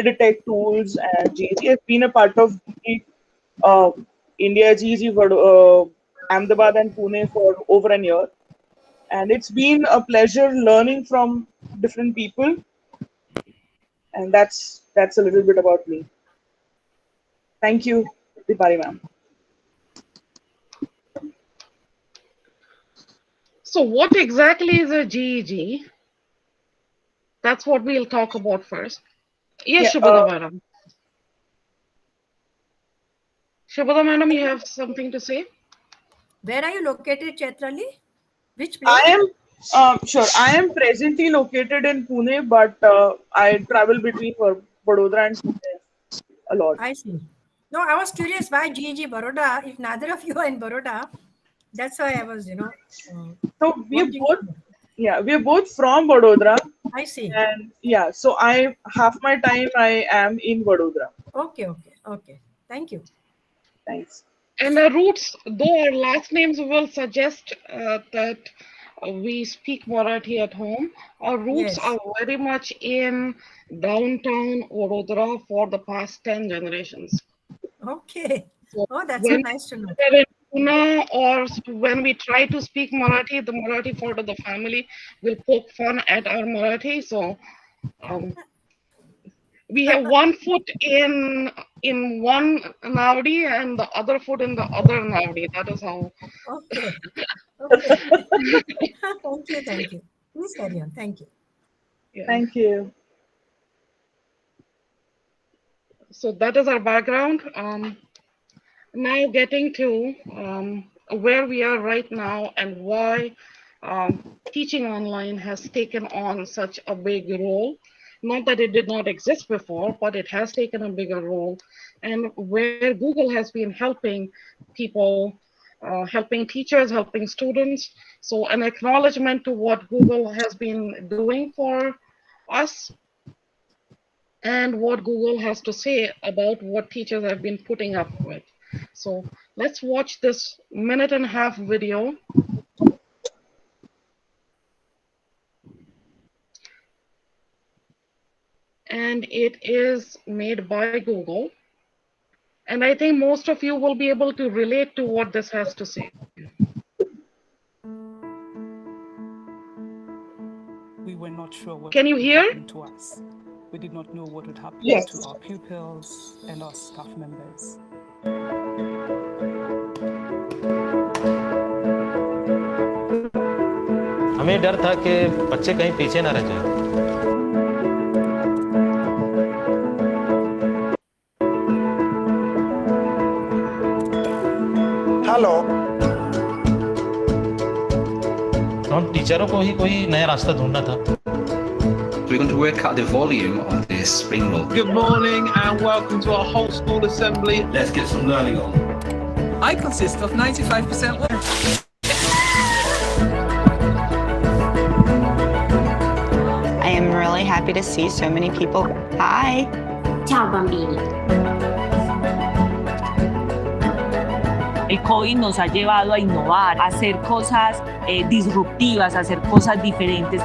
tech tools, and GEG has been a part of the uh, India GEG Ahmedabad and Pune for over a year, and it's been a pleasure learning from different people, and that's a little bit about me. Thank you, Dipari ma'am. So what exactly is a GEG? That's what we'll talk about first. Yes, Yeah, Shubhada madam. Shubhada madam, you have something to say? Where are you located, Chetrali? Which I place? am sure. I am presently located in Pune, but I travel between Vadodara and Pune a lot. I see. No, I was curious why GEG Baroda. If neither of you are in Baroda, that's why I was, So wanting to know. we are both from Vadodara, I see. and yeah, so I half my time I am in Vadodara. Okay, okay, okay. Thank you. Thanks. And our roots, though our last names will suggest that we speak Marathi at home, our roots Yes. are very much in downtown Vadodara for the past 10 generations. Okay. So Oh, that's so when nice to know. we're in Pune or when we try to speak Marathi, the Marathi part of the family will poke fun at our Marathi. So um, we have one foot in one Navadi and the other foot in the other Navadi. That is how. Okay. Okay. Thank you. Thank you. Please carry on. Thank you. Yeah. Thank you. So that is our background. Now getting to where we are right now and why teaching online has taken on such a big role. Not that it did not exist before, but it has taken a bigger role. And where Google has been helping people, helping teachers, helping students. So an acknowledgement to what Google has been doing for us and what Google has to say about what teachers have been putting up with. So let's watch this minute and a half video. And it is made by Google. And I think most of you will be able to relate to what this has to say. We were not sure what Can you would hear? happen to us. We did not know what would happen Yes. to our pupils and our staff members. हमें डर था कि बच्चे कहीं पीछे ना रह जाएं। हेलो हम टीचरों को ही कोई नया रास्ता ढूंढना था। We're going to work out the volume of this spring roll. Good morning and welcome to our whole school assembly. Let's get some learning on. I consist of 95% women. I am really happy to see so many people. Hi. Ciao bambini. El COVID nos ha llevado a innovar, a hacer cosas disruptivas, a hacer cosas diferentes.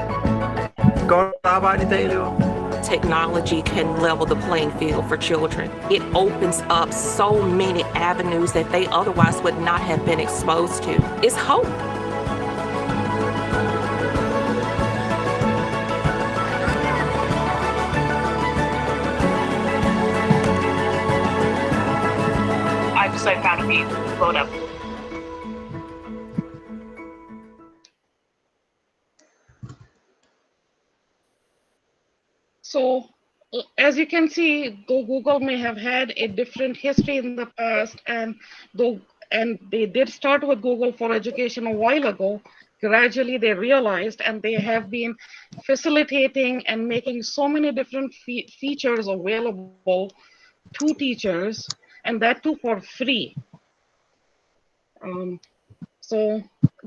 Technology can level the playing field for children. It opens up so many avenues that they otherwise would not have been exposed to. It's hope. I'm so proud of you. Well done. So as you can see, though Google may have had a different history in the past, and they did start with Google for Education a while ago, gradually they realized and they have been facilitating and making so many different features available to teachers, and that too for free. So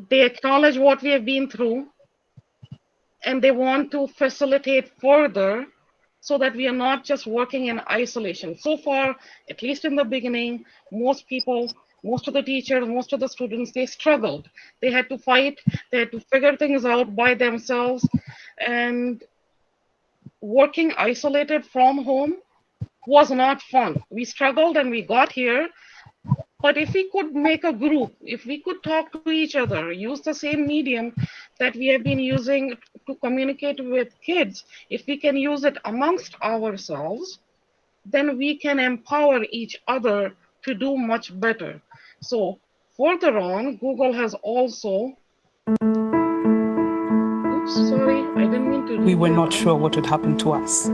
they acknowledge what we have been through, and they want to facilitate further so that we are not just working in isolation. So far, at least in the beginning, most people, most of the teachers, most of the students, they struggled. They had to fight, they had to figure things out by themselves, and working isolated from home was not fun. We struggled and we got here. But if we could make a group, if we could talk to each other, use the same medium that we have been using to communicate with kids, if we can use it amongst ourselves, then we can empower each other to do much better. So further on, Google has also, oops, sorry, I didn't mean to. We were not sure what would happen to us.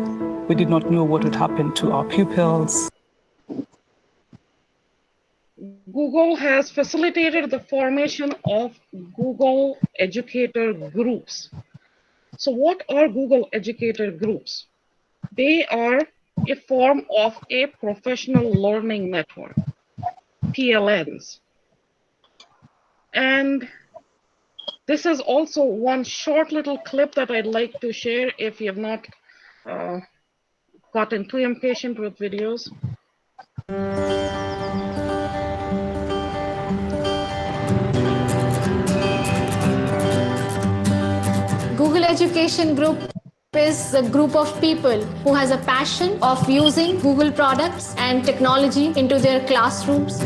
We did not know what would happen to our pupils. Google has facilitated the formation of Google Educator Groups. So what are Google Educator Groups? They are a form of a professional learning network, PLNs. And this is also one short little clip that I'd like to share if you have not gotten too impatient with videos. Google Education Group is a group of people who has a passion of using Google products and technology into their classrooms.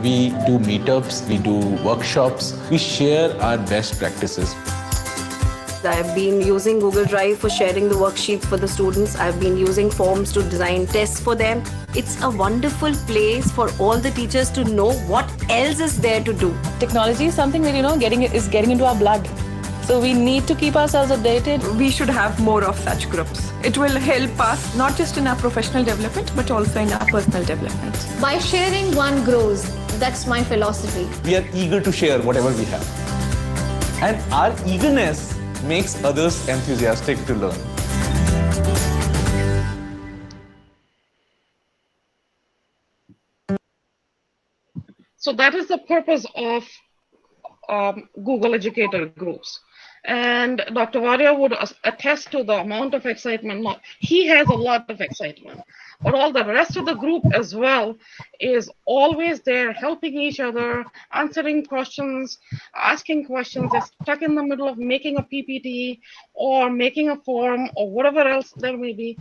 We do meetups, we do workshops, we share our best practices. I've been using Google Drive for sharing the worksheets for the students. I've been using forms to design tests for them. It's a wonderful place for all the teachers to know what else is there to do. Technology is something that, is getting into our blood. So we need to keep ourselves updated. We should have more of such groups. It will help us not just in our professional development, but also in our personal development. By sharing, one grows. That's my philosophy. We are eager to share whatever we have. And our eagerness makes others enthusiastic to learn. So that is the purpose of Google Educator Groups. And Dr. Varia would attest to the amount of excitement. He has a lot of excitement, but all the rest of the group as well is always there helping each other, answering questions, asking questions. They're stuck in the middle of making a PPT or making a form or whatever else there may be.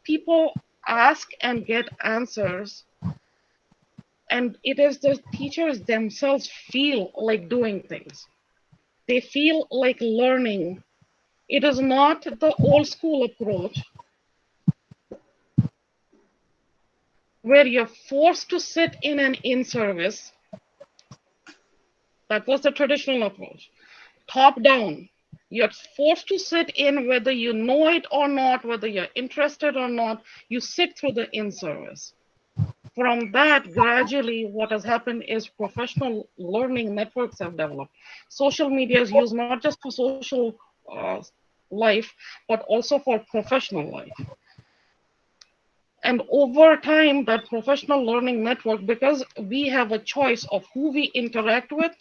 People ask and get answers. And it is the teachers themselves feel like doing things. They feel like learning. It is not the old school approach where you're forced to sit in an in-service. That was the traditional approach. Top down. You're forced to sit in whether you know it or not, whether you're interested or not. You sit through the in-service. From that, gradually, what has happened is professional learning networks have developed. Social media is used not just for social life, but also for professional life. And over time, that professional learning network, because we have a choice of who we interact with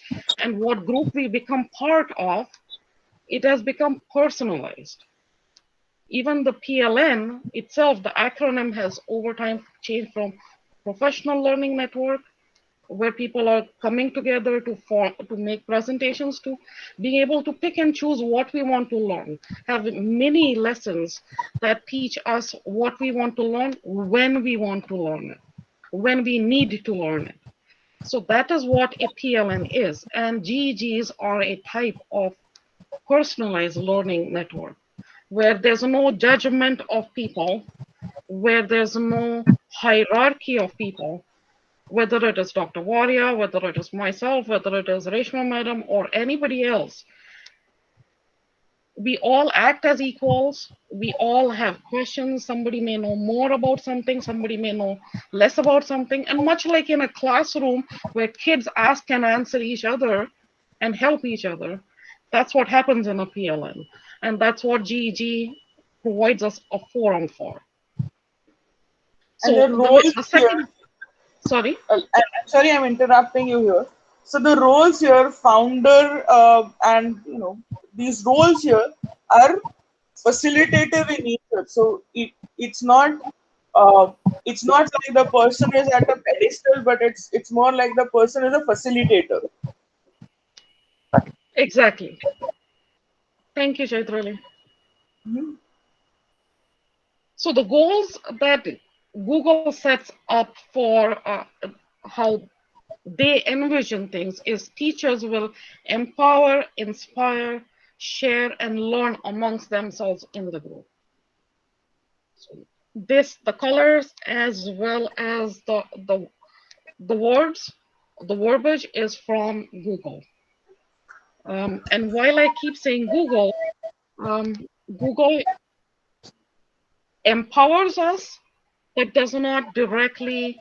and what group we become part of, it has become personalized. Even the PLN itself, the acronym has over time changed from professional learning network, where people are coming together to make presentations, to being able to pick and choose what we want to learn, have many lessons that teach us what we want to learn, when we want to learn it, when we need to learn it. So that is what a PLN is. And GEGs are a type of personalized learning network, where there's no judgment of people, where there's no hierarchy of people, whether it is Dr. Varia, whether it is myself, whether it is Reshma Madam or anybody else. We all act as equals. We all have questions. Somebody may know more about something. Somebody may know less about something. And much like in a classroom where kids ask and answer each other and help each other, that's what happens in a PLN. And that's what GEG provides us a forum for. And the roles here, sorry? I'm sorry, I'm interrupting you here. So the roles here, founder, and these roles here are facilitative in nature. So it's not like the person is at a pedestal, but it's more like the person is a facilitator. Exactly. Thank you, Chaitrali. So the goals that Google sets up for how they envision things is teachers will empower, inspire, share, and learn amongst themselves in the group. So the colors as well as the words, the verbiage is from Google. And while I keep saying Google, Google empowers us, but does not directly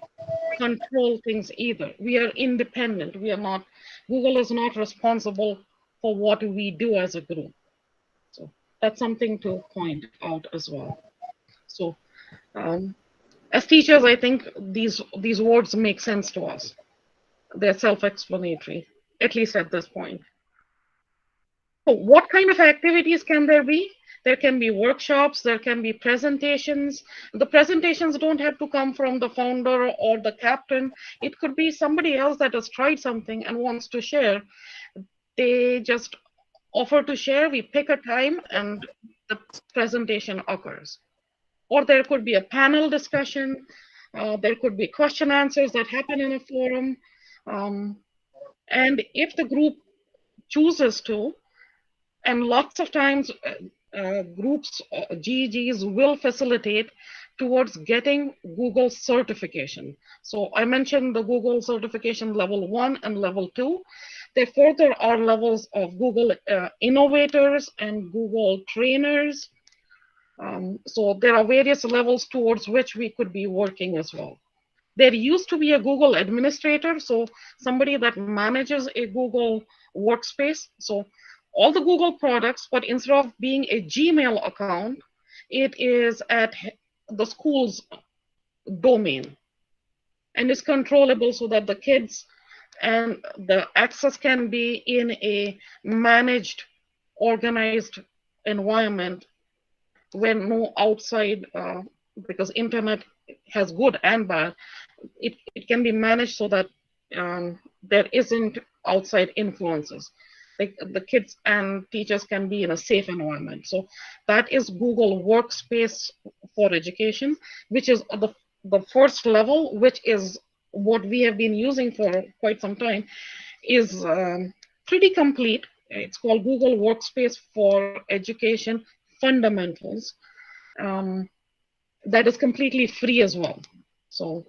control things either. We are independent. We are not, Google is not responsible for what we do as a group. So that's something to point out as well. So as teachers, I think these words make sense to us. They're self-explanatory, at least at this point. So what kind of activities can there be? There can be workshops, there can be presentations. The presentations don't have to come from the founder or the captain. It could be somebody else that has tried something and wants to share. They just offer to share, we pick a time and the presentation occurs. Or there could be a panel discussion. There could be question answers that happen in a forum. And if the group chooses to, and lots of times groups, GEGs will facilitate towards getting Google certification. So I mentioned the Google certification level 1 and level 2. There further are levels of Google innovators and Google trainers. So there are various levels towards which we could be working as well. There used to be a Google administrator, so somebody that manages a Google workspace. So all the Google products, but instead of being a Gmail account, it is at the school's domain. And it's controllable so that the kids and the access can be in a managed, organized environment where no outside, because internet has good and bad, it can be managed so that there isn't outside influences. Like the kids and teachers can be in a safe environment. So that is Google Workspace for Education, which is the first level, which is what we have been using for quite some time, is pretty complete. It's called Google Workspace for Education Fundamentals. That is completely free as well. So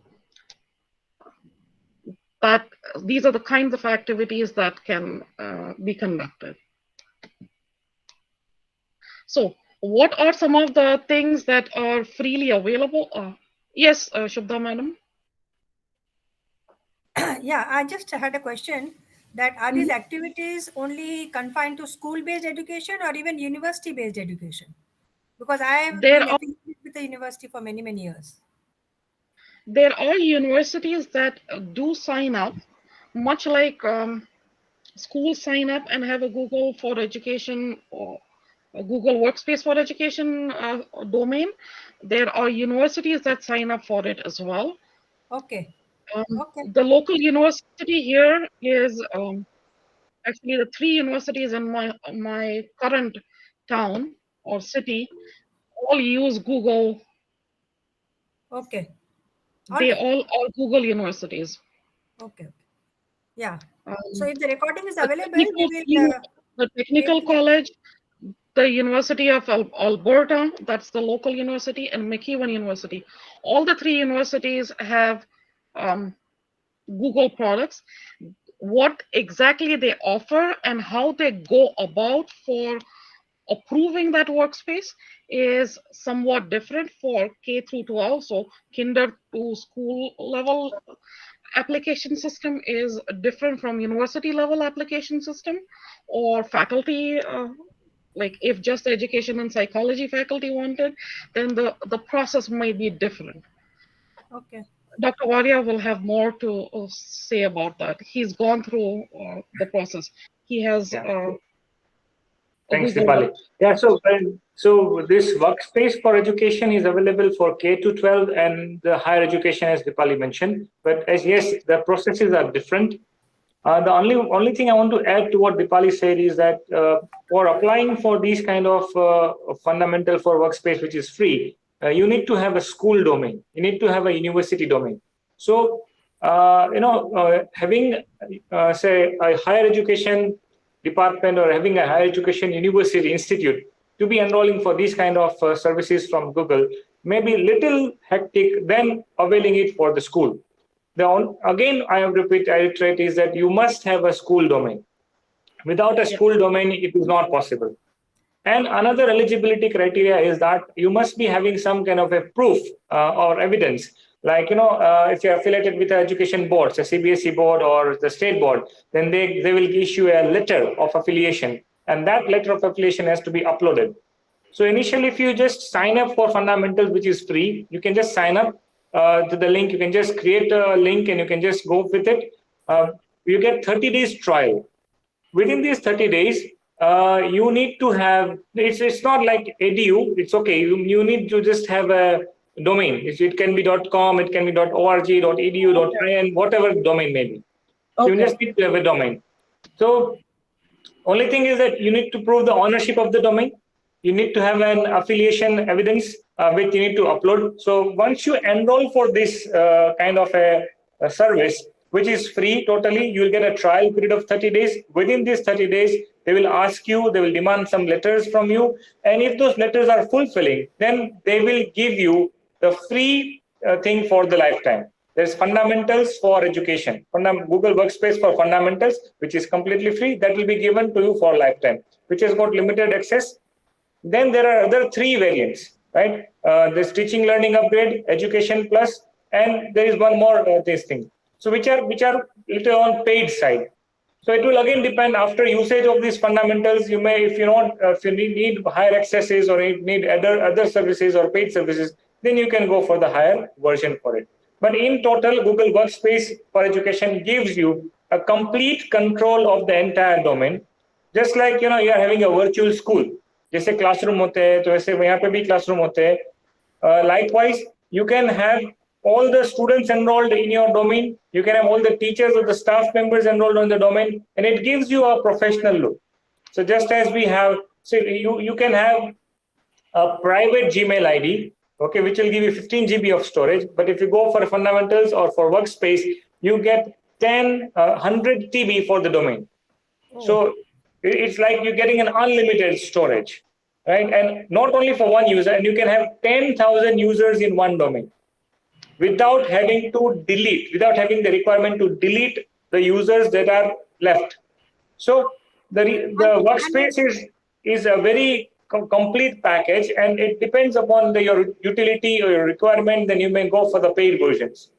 that these are the kinds of activities that can be conducted. So what are some of the things that are freely available? Yes, Shubha, madam. Yeah, I just had a question that are these activities only confined to school-based education or even university-based education? Because I have been affiliated with the university for many, many years. There are universities that do sign up, much like schools sign up and have a Google for Education or a Google Workspace for Education domain. There are universities that sign up for it as well. Okay. The local university here is actually the 3 universities in my current town or city all use Google. Okay. They all are Google universities. Okay. Yeah. So if the recording is available, we will. The Technical College, the University of Alberta, that's the local university, and McEwan University. All the 3 universities have Google products. What exactly they offer and how they go about for approving that workspace is somewhat different for K through 12. So kinder to school level application system is different from university level application system, or faculty, like if just education and psychology faculty wanted, then the process might be different. Okay. Dr. Waria will have more to say about that. He's gone through the process. He has. Thanks, Dipali. Yeah, so this workspace for education is available for K to 12 and the higher education, as Dipali mentioned. But as yes, the processes are different. The only thing I want to add to what Dipali said is that for applying for these kind of fundamental for workspace, which is free, you need to have a school domain. You need to have a university domain. So, having, say, a higher education department or having a higher education university institute to be enrolling for these kind of services from Google may be little hectic than availing it for the school. Again, I reiterate is that you must have a school domain. Without a school domain, it is not possible. And another eligibility criteria is that you must be having some kind of a proof or evidence. Like, if you're affiliated with the education boards, a CBSE board or the state board, then they will issue a letter of affiliation. And that letter of affiliation has to be uploaded. So initially, if you just sign up for fundamentals, which is free, you can just sign up to the link. You can just create a link and you can just go with it. You get 30 days trial. Within these 30 days, you need to have, it's not like edu, it's okay. You need to just have a domain. It can be .com, it can be .org, .edu, .in, whatever domain may be. So you just need to have a domain. So only thing is that you need to prove the ownership of the domain. You need to have an affiliation evidence which you need to upload. So once you enroll for this kind of a service, which is free totally, you will get a trial period of 30 days. Within these 30 days, they will ask you, they will demand some letters from you. And if those letters are fulfilling, then they will give you the free thing for the lifetime. There's fundamentals for education, Google Workspace for fundamentals, which is completely free. That will be given to you for lifetime, which has got limited access. Then there are other 3 variants, right? There's teaching learning upgrade, education plus, and there is one more this thing. So which are little on paid side. So it will again depend after usage of these fundamentals. You may, if you need higher accesses or need other services or paid services, then you can go for the higher version for it. But in total, Google Workspace for Education gives you a complete control of the entire domain. Just like you are having a virtual school. जैसे classroom होते हैं तो ऐसे यहाँ पे भी classroom होते हैं. Likewise, you can have all the students enrolled in your domain. You can have all the teachers or the staff members enrolled on the domain, and it gives you a professional look. So just as we have, so you can have a private Gmail ID, okay, which will give you 15 GB of storage. But if you go for fundamentals or for workspace, you get 100 TB for the domain. So it's like you're getting an unlimited storage, right? And not only for one user, and you can have 10,000 users in one domain without having to delete, without having the requirement to delete the users that are left. So the workspace is a very complete package, and it depends upon your utility or your requirement. Then you may go for the paid versions.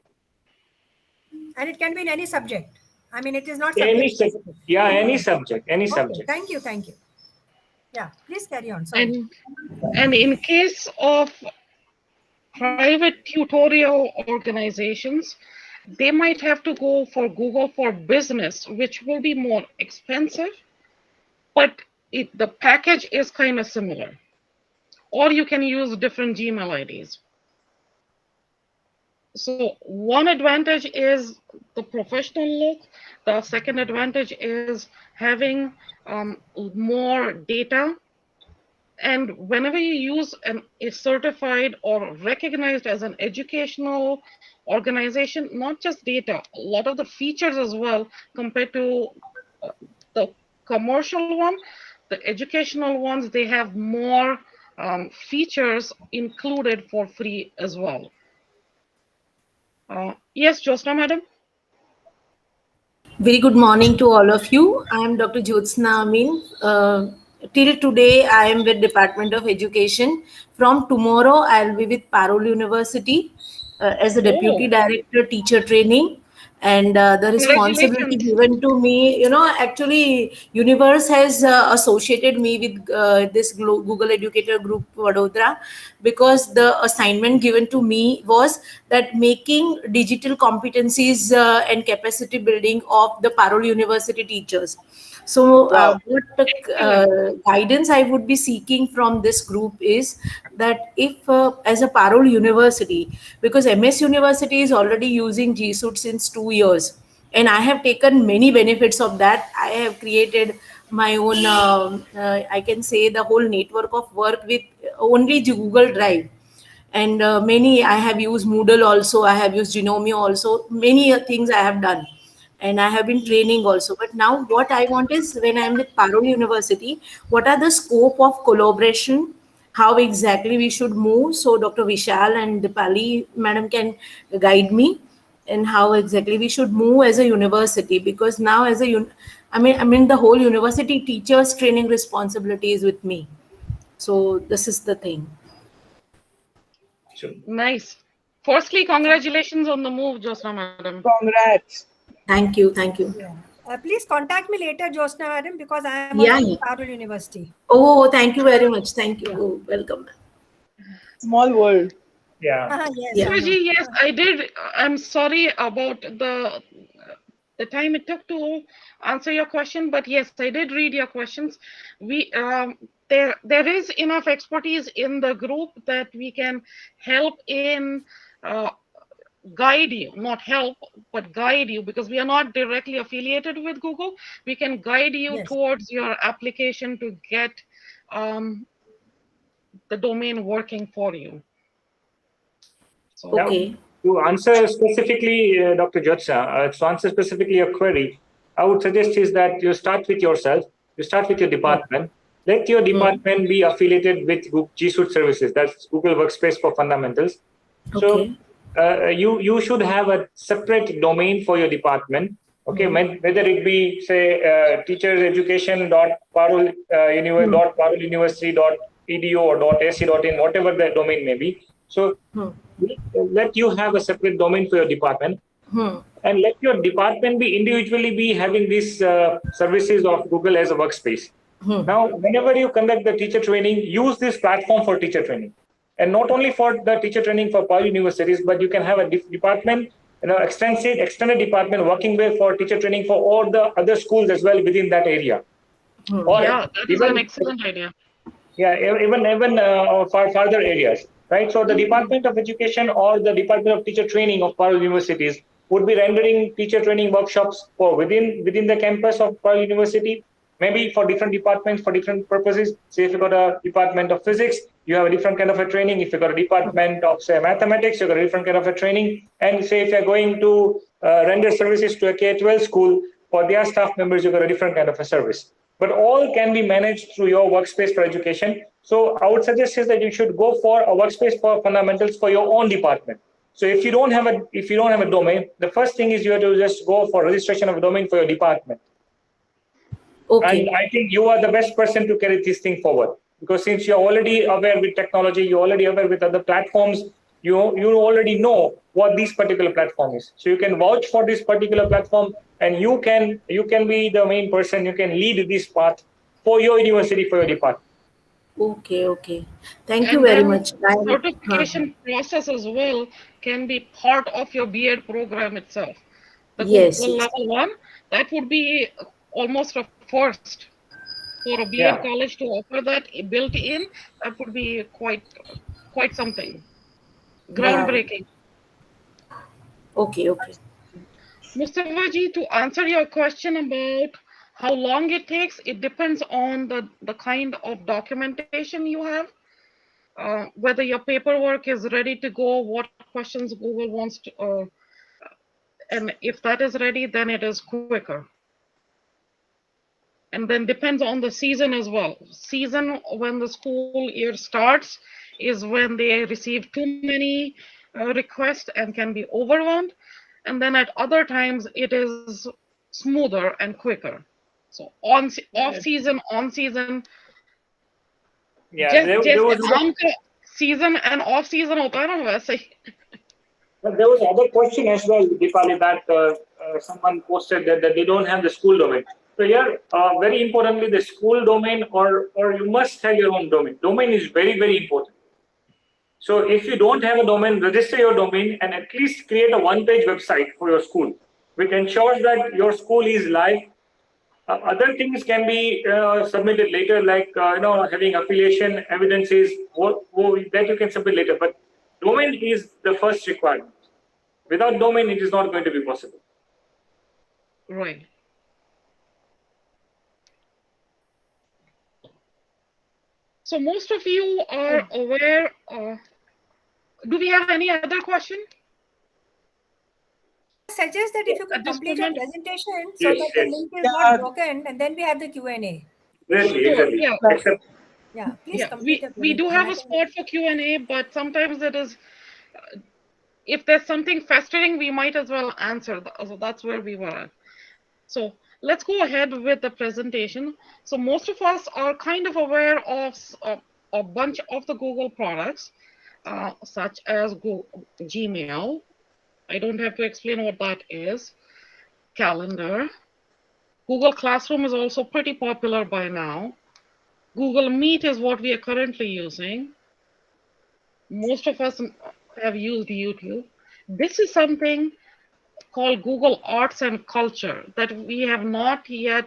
And it can be in any subject. I mean, it is not any subject. Yeah, any subject. Okay, thank you. Yeah, please carry on. Sorry. And in case of private tutorial organizations, they might have to go for Google for Business, which will be more expensive, but the package is kind of similar. Or you can use different Gmail IDs. So one advantage is the professional look. The second advantage is having more data. And whenever you use a certified or recognized as an educational organization, not just data, a lot of the features as well compared to the commercial one, the educational ones, they have more features included for free as well. Yes, Josna, madam. Very good morning to all of you. I am Dr. Jyotsna Amin. Till today, I am with Department of Education. From tomorrow, I'll be with Parole University as a Deputy Director, Teacher Training. And the responsibility given to me, actually, Universe has associated me with this Google Educator Group Vadodara, because the assignment given to me was that making digital competencies and capacity building of the Parole University teachers. So what guidance I would be seeking from this group is that if as a Parole University, because MS University is already using G Suite since 2 years, and I have taken many benefits of that. I have created my own, I can say, the whole network of work with only Google Drive. and many I have used Moodle also, I have used Genomio also, many things I have done, and I have been training also. But now what I want is, when I'm with Parul University, what are the scope of collaboration, how exactly we should move, so Dr. Vishal and Dipali madam can guide me, and how exactly we should move as a university, because now as a I mean the whole university teachers training responsibility is with me. So this is the thing. Nice. Firstly, congratulations on the move, Josna madam. Congrats. Thank you, thank you. Yeah. Please contact me later, Josna madam, because I am Yeah, also yeah. at Parul University. Oh, thank you very much. Thank you. Yeah. Oh, welcome. Small world. Yeah. Yes, I know. Yes, I did. I'm sorry about the time it took to answer your question, but yes, I did read your questions. We there is enough expertise in the group that we can help in uh, guide you, not help, but guide you, because we are not directly affiliated with Google. We can guide you Yes. towards your application to get the domain working for you. So, Now, to answer specifically, Dr. Jyotsna, to answer specifically your query, I would suggest is that you start with yourself, you start with your department. Let your department be affiliated with G Suite services, that's Google Workspace for Fundamentals. So you should have a separate domain for your department. Okay, whether it be say teachereducation.paruluniversity.edu or .ac.in, whatever the domain may be. So let you have a separate domain for your department, and let your department be individually be having these services of Google as a workspace. Now, whenever you conduct the teacher training, use this platform for teacher training, and not only for the teacher training for Power universities, but you can have a department, extended department working with for teacher training for all the other schools as well within that area. Or yeah, that is an even excellent idea. yeah, even for further areas, right? So the Department of Education or the Department of Teacher Training of Parul universities would be rendering teacher training workshops for within the campus of Parul University, maybe for different departments for different purposes. Say if you got a department of physics, you have a different kind of a training. If you got a department of say mathematics, you got a different kind of a training. And say if you're going to render services to a K-12 school, for their staff members, you got a different kind of a service. But all can be managed through your workspace for education. So I would suggest is that you should go for a workspace for fundamentals for your own department. So if you don't have a domain, the first thing is you have to just go for registration of a domain for your department. Okay. And I think you are the best person to carry this thing forward, because since you're already aware with technology, you're already aware with other platforms, you already know what this particular platform is. So you can vouch for this particular platform, and you can be the main person. You can lead this path for your university, for your department. Okay, okay. Thank you And very then much. certification process as well can be part of your BEd program itself. The Yes, Google yes. level 1, that would be almost a first for a BEd Yeah. college to offer that built in. That would be quite something Yeah. groundbreaking. Okay, okay. Mustafaji, to answer your question about how long it takes, it depends on the kind of documentation you have. Whether your paperwork is ready to go, what questions Google wants to, and if that is ready, then it is quicker. And then depends on the season as well. Season when the school year starts is when they receive too many requests and can be overwhelmed. And then at other times, it is smoother and quicker. So off season, on season, Yeah, there was जैसे आम का season and off season होता है ना वैसे ही. But there was another question as well, Deepali, that someone posted that they don't have the school domain. So here, very importantly, the school domain or you must have your own domain. Domain is very, very important. So if you don't have a domain, register your domain and at least create a one-page website for your school, which ensures that your school is live. Other things can be submitted later, like having affiliation evidences that you can submit later. But domain is the first requirement. Without domain, it is not going to be possible. Right. So most of you are aware Do we have any other question? Suggest that if you could complete your presentation so Yes, that the yes. link is not broken, and then we have the Q&A. Exactly. Yeah. Except Yeah, please complete your We do presentation. have a spot for Q&A, but sometimes it is, if there's something festering, we might as well answer. So that's where we were at. So let's go ahead with the presentation. So most of us are kind of aware of a bunch of the Google products, such as Gmail. I don't have to explain what that is. Calendar. Google Classroom is also pretty popular by now. Google Meet is what we are currently using. Most of us have used YouTube. This is something called Google Arts and Culture that we have not yet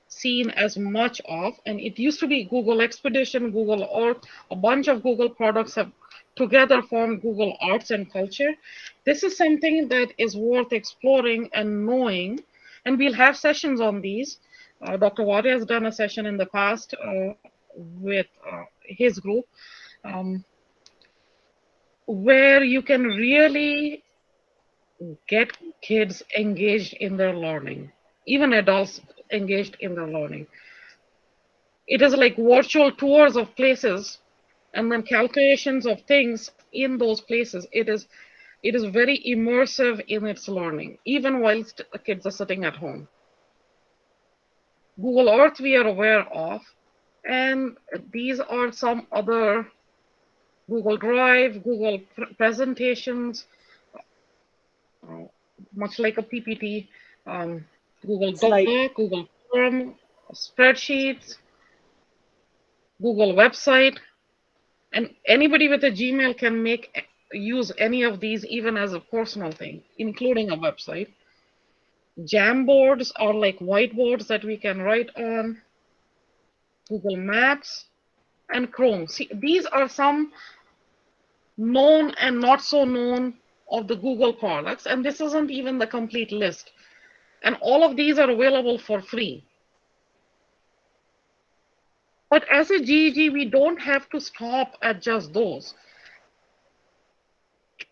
seen as much of, and it used to be Google Expedition, Google Earth, a bunch of Google products have together formed Google Arts and Culture. This is something that is worth exploring and knowing, and we'll have sessions on these. Dr. Wade has done a session in the past with his group, where you can really get kids engaged in their learning, even adults engaged in their learning. It is like virtual tours of places and then calculations of things in those places. It is very immersive in its learning, even whilst the kids are sitting at home. Google Earth we are aware of, and these are some other Google Drive, Google presentations, much like a PPT, Google Doc, Google Form, spreadsheets, Google website, and anybody with a Gmail can use any of these even as a personal thing, including a website. Jamboards are like whiteboards that we can write on. Google Maps and Chrome. See, these are some known and not so known of the Google products, and this isn't even the complete list. And all of these are available for free. But as a GEG, we don't have to stop at just those.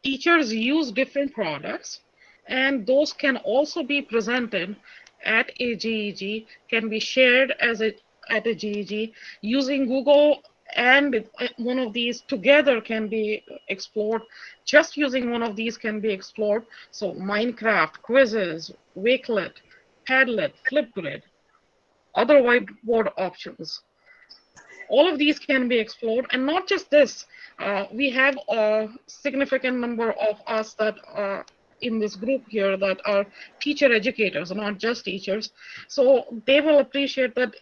Teachers use different products, and those can also be presented at a GEG, can be shared at a GEG using Google, and one of these together can be explored. Just using one of these can be explored. So Minecraft, quizzes, Wakelet, Padlet, Flipgrid, other whiteboard options. All of these can be explored, and not just this. We have a significant number of us that are in this group here that are teacher educators, not just teachers. So they will appreciate that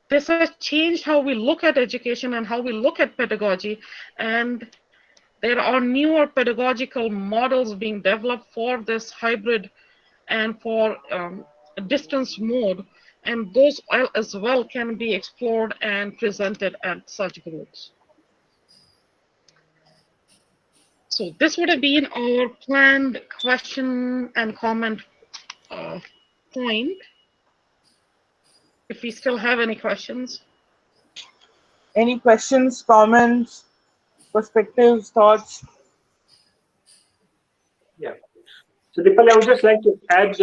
this has changed how we look at education and how we look at pedagogy, and there are newer pedagogical models being developed for this hybrid and for distance mode, and those as well can be explored and presented at such groups. So this would have been our planned question and comment point. If we still have any questions. Any questions, comments, perspectives, thoughts? Yeah. So Dipali, I would just like to add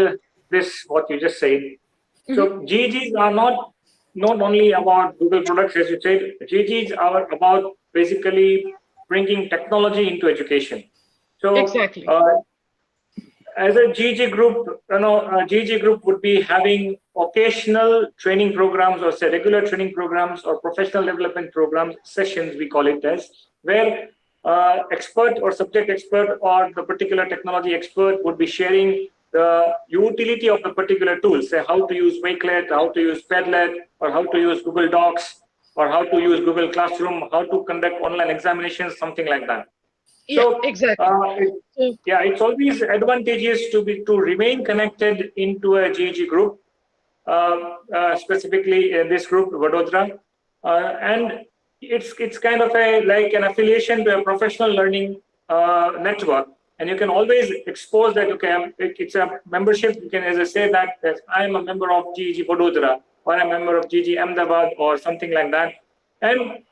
this, what you just said. So GEGs are not only about Google products, as you said. GEGs are about basically bringing technology into education. So exactly. As a GEG group, a GEG group would be having occasional training programs, or say regular training programs, or professional development programs, sessions we call it as, where expert or subject expert or the particular technology expert would be sharing the utility of the particular tool, say how to use Wakelet, how to use Padlet, or how to use Google Docs, or how to use Google Classroom, how to conduct online examinations, something like that. So, yeah, exactly. It's always advantageous to remain connected into a GEG group, specifically this group, Vadodara, and it's kind of like an affiliation to a professional learning network, and you can always expose that. Okay, it's a membership. You can, as I say, that I am a member of GEG Vadodara, or I'm a member of GEG Ahmedabad, or something like that, and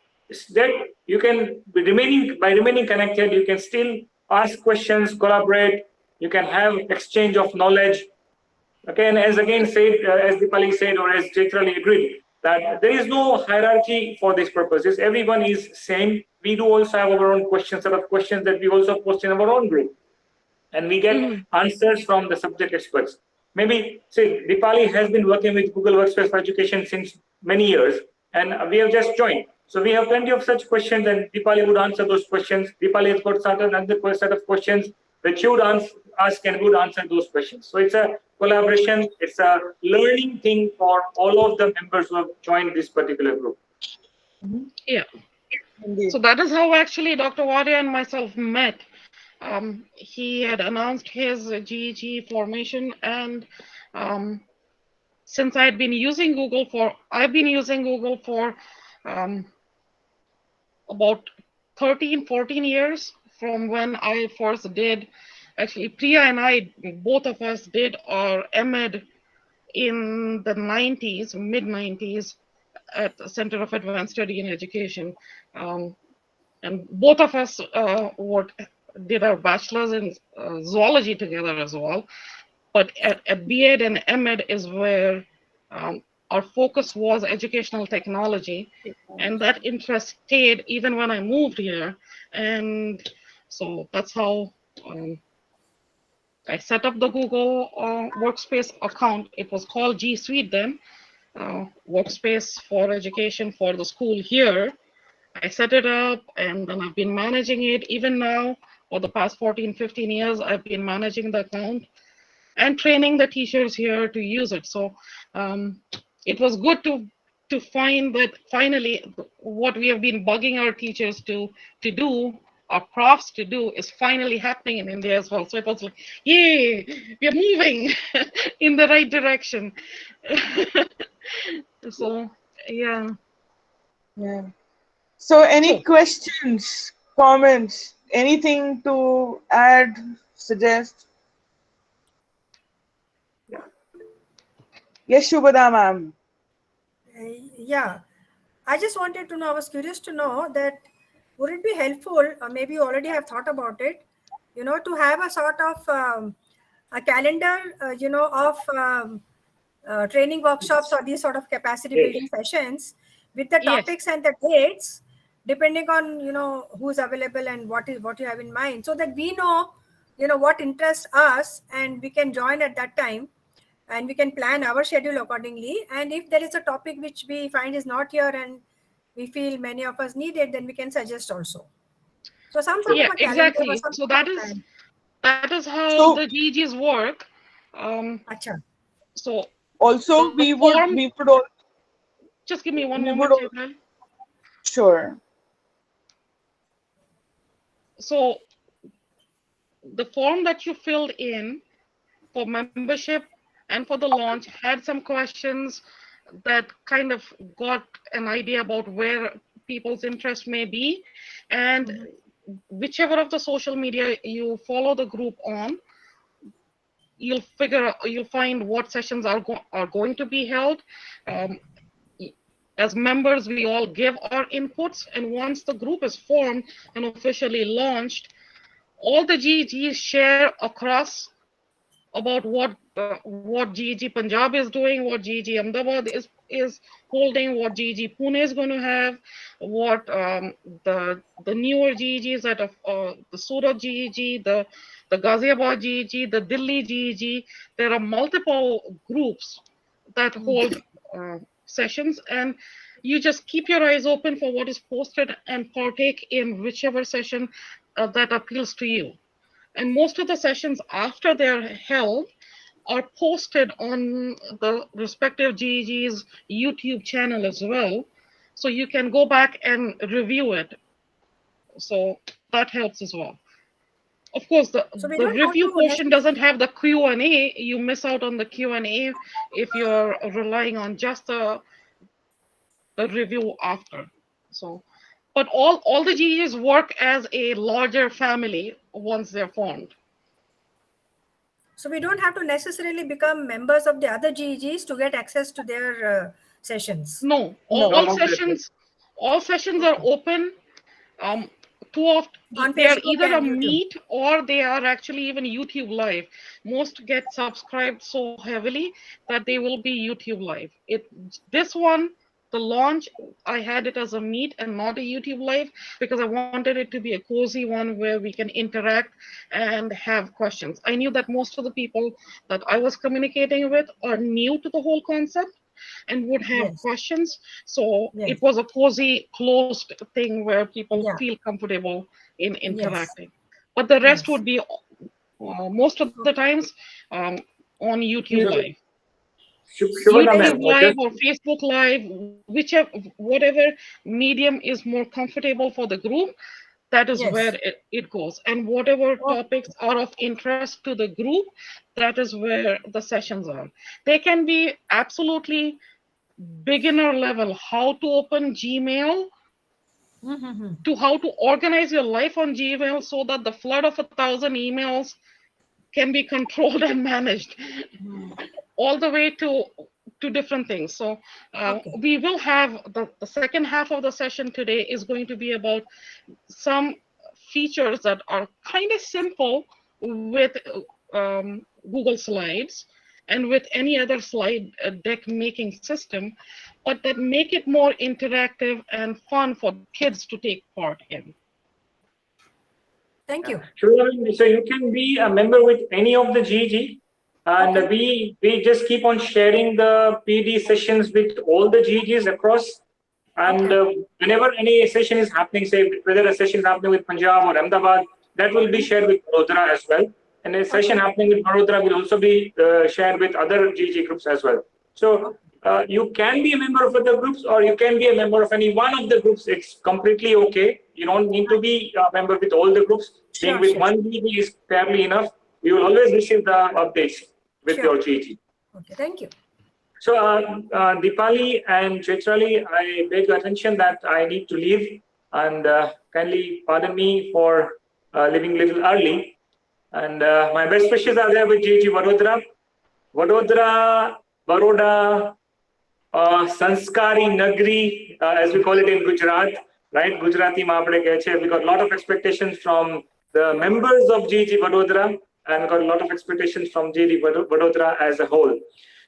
that you can by remaining connected, you can still ask questions, collaborate, you can have exchange of knowledge. Okay, and as again said, as Dipali said, or as Jaitrali agreed, that there is no hierarchy for these purposes. Everyone is same. We do also have our own questions, set of questions that we also post in our own group, and we get answers from the subject experts. Maybe say Dipali has been working with Google Workspace for Education since many years, and we have just joined. So we have plenty of such questions, and Dipali would answer those questions. Dipali has got another set of questions that you would ask and would answer those questions. So it's a collaboration, it's a learning thing for all of the members who have joined this particular group. Yeah. So that is how actually Dr. Wadia and myself met. He had announced his GEG formation, and since I've been using Google for about 13, 14 years from when I first did. Actually, Priya and I, both of us did our MEd in the 90s, mid 90s, at the Center of Advanced Study and Education. And both of us did our bachelor's in zoology together as well. But at BEd and MEd is where our focus was educational technology, and that interest stayed even when I moved here. And so that's how I set up the Google Workspace account. It was called G Suite then, Workspace for Education for the school here. I set it up, and then I've been managing it. Even now, for the past 14, 15 years, I've been managing the account and training the teachers here to use it. So it was good to find that finally what we have been bugging our teachers to do, our profs to do, is finally happening in India as well. So it was like, yay, we are moving in the right direction. So yeah. Yeah. So any questions, comments, anything to add, suggest? Yes, Shubhada ma'am. Yeah, I just wanted to know, I was curious to know that would it be helpful, or maybe you already have thought about it, to have a sort of a calendar, of training workshops or these sort of capacity building sessions with the topics and the dates, depending on, who's available and what you have in mind, so that we know, what interests us and we can join at that time. And we can plan our schedule accordingly. And if there is a topic which we find is not here and we feel many of us need it, then we can suggest also. So some sort of a calendar. Exactly. So that is how the GEGs work. So also we would all just give me one moment. Sure. So the form that you filled in for membership and for the launch had some questions that kind of got an idea about where people's interest may be, and whichever of the social media you follow the group on, you'll find what sessions are going to be held. As members, we all give our inputs, and once the group is formed and officially launched, all the GEGs share across about what GEG Punjab is doing, what GEG Ahmedabad is holding, what GEG Pune is going to have, what the newer GEGs that the Surat GEG, the Ghaziabad GEG, the Delhi GEG. There are multiple groups that hold sessions, and you just keep your eyes open for what is posted and partake in whichever session that appeals to you. And most of the sessions after they're held are posted on the respective GEG's YouTube channel as well. So you can go back and review it. So that helps as well. Of course, the review portion doesn't have the Q&A. You miss out on the Q&A if you're relying on just the review after. So, but all the GEGs work as a larger family once they're formed. So we don't have to necessarily become members of the other GEGs to get access to their sessions. No, all All sessions are open. They are Facebook either a and YouTube. meet or they are actually even YouTube live. Most get subscribed so heavily that they will be YouTube live. This one, the launch, I had it as a meet and not a YouTube live because I wanted it to be a cozy one where we can interact and have questions. I knew that most of the people that I was communicating with are new to the whole concept and would have questions. So it was a cozy, closed thing where people feel comfortable in interacting. But the rest would be most of the times on YouTube Live. YouTube Live or Facebook Live, whatever medium is more comfortable for the group, that is where it goes. And whatever topics are of interest to the group, that is where the sessions are. They can be absolutely beginner level, how to open Gmail, to how to organize your life on Gmail so that the flood of 1,000 emails can be controlled and managed, all the way to different things. So we will have the second half of the session today is going to be about some features that are kind of simple with Google Slides and with any other slide deck making system, but that make it more interactive and fun for kids to take part in. Thank you. Sure. So you can be a member with any of the GEG, and we just keep on sharing the PD sessions with all the GEGs across. And whenever any session is happening, say whether a session is happening with Punjab or Ahmedabad, that will be shared with Vadodara as well. And a session happening with Vadodara will also be shared with other GEG groups as well. So you can be a member of other groups or you can be a member of any one of the groups. It's completely okay. You don't need to be a member with all the groups. Being with one GEG is fairly enough. You will always receive the updates with your GEG. Okay, thank you. So, Deepali and Chaitrali, I beg your attention that I need to leave, and kindly pardon me for leaving a little early. And my best wishes are there with GEG Vadodara. Vadodara, Baroda, Sanskari Nagri, as we call it in Gujarat, right? Gujarati Maapade kehe chhe. We got a lot of expectations from the members of GEG Vadodara and got a lot of expectations from GEG Vadodara as a whole.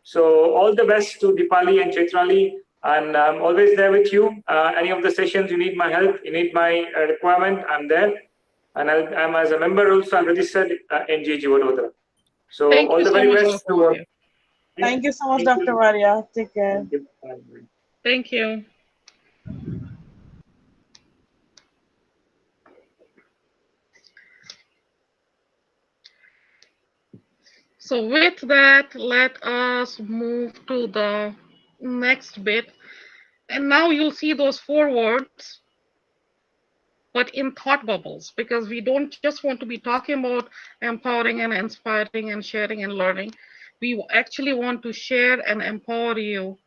So all the best to Deepali and Chaitrali, and I'm always there with you. Any of the sessions you need my help, you need my requirement, I'm there. And I'm as a member also, I'm registered in GEG Vadodara. So Thank all the very best. Thank you so much, Dr. Varia. Take care. Thank you. So with that, let us move to the next bit. And now you'll see those 4 words, but in thought bubbles, because we don't just want to be talking about empowering and inspiring and sharing and learning. We actually want to share and empower you.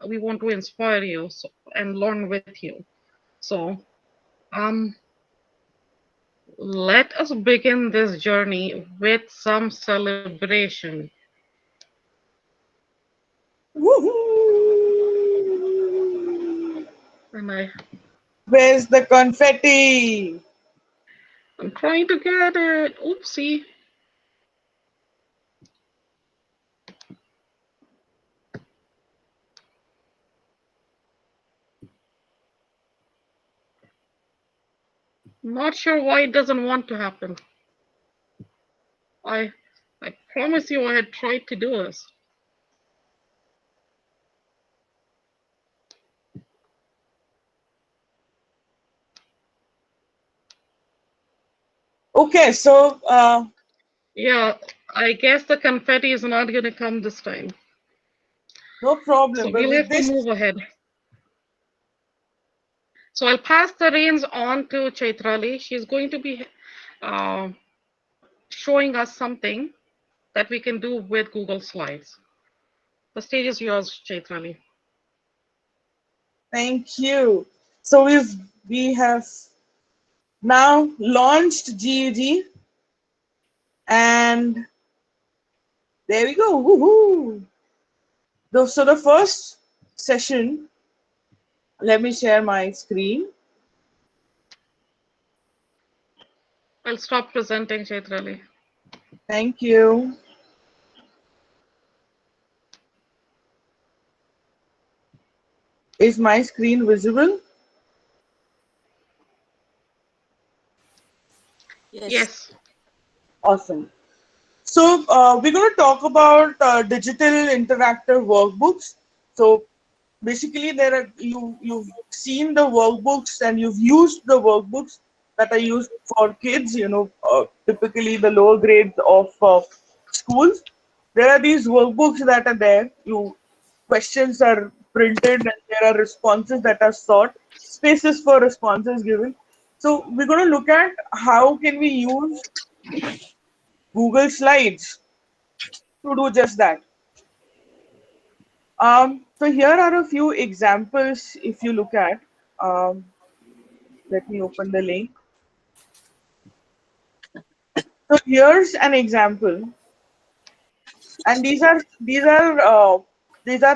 We want to inspire you and learn with you. So let us begin this journey with some celebration. Woohoo! And Where's the confetti? I'm trying to get it. Oopsie. Not sure why it doesn't want to happen. I promise you I had tried to do this. Okay, so yeah, I guess the confetti is not going to come this time. No problem. So but we'll with have this, to move ahead. So I'll pass the reins on to Chaitrali. She's going to be showing us something that we can do with Google Slides. The stage is yours, Chaitrali. Thank you. So we have now launched GEG, and there we go. Woohoo! So the first session Let me share my screen. I'll stop presenting, Chaitrali. Thank you. Is my screen visible? Yes. Awesome. So we're going to talk about digital interactive workbooks. So basically, there are you've seen the workbooks and you've used the workbooks that are used for kids. Typically the lower grades of schools. There are these workbooks that are there. Questions are printed and there are responses that are sought. Spaces for responses given. So we're going to look at how can we use Google Slides to do just that. So here are a few examples if you look at. Um, Let me open the link. So here's an example, and these are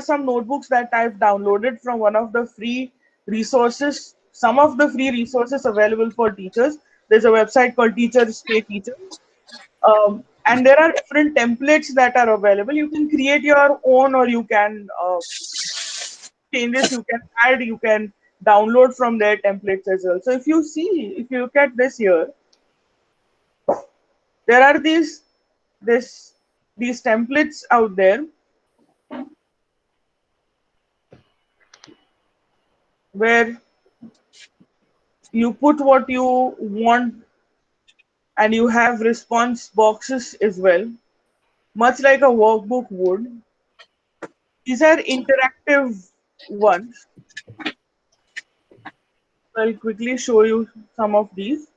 some notebooks that I've downloaded from one of the free resources. Some of the free resources available for teachers. There's a website called Teachers Pay Teachers. And there are different templates that are available. You can create your own, or you can changes you can add, you can download from their templates as well. So if you look at this here, there are these templates out there where you put what you want and you have response boxes as well, much like a workbook would. These are interactive ones. I'll quickly show you some of these,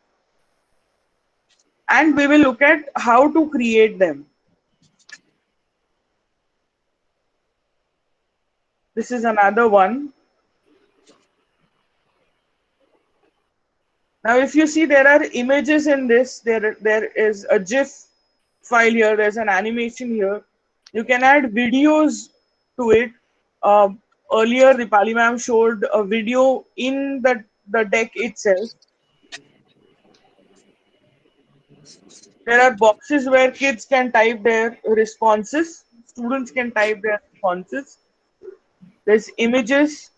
and we will look at how to create them. This is another one. Now, if you see, there are images in this. There is a GIF file here. There's an animation here. You can add videos to it. Earlier, Dipali ma'am showed a video in the deck itself. There are boxes where kids can type their responses. Students can type their responses. There's images.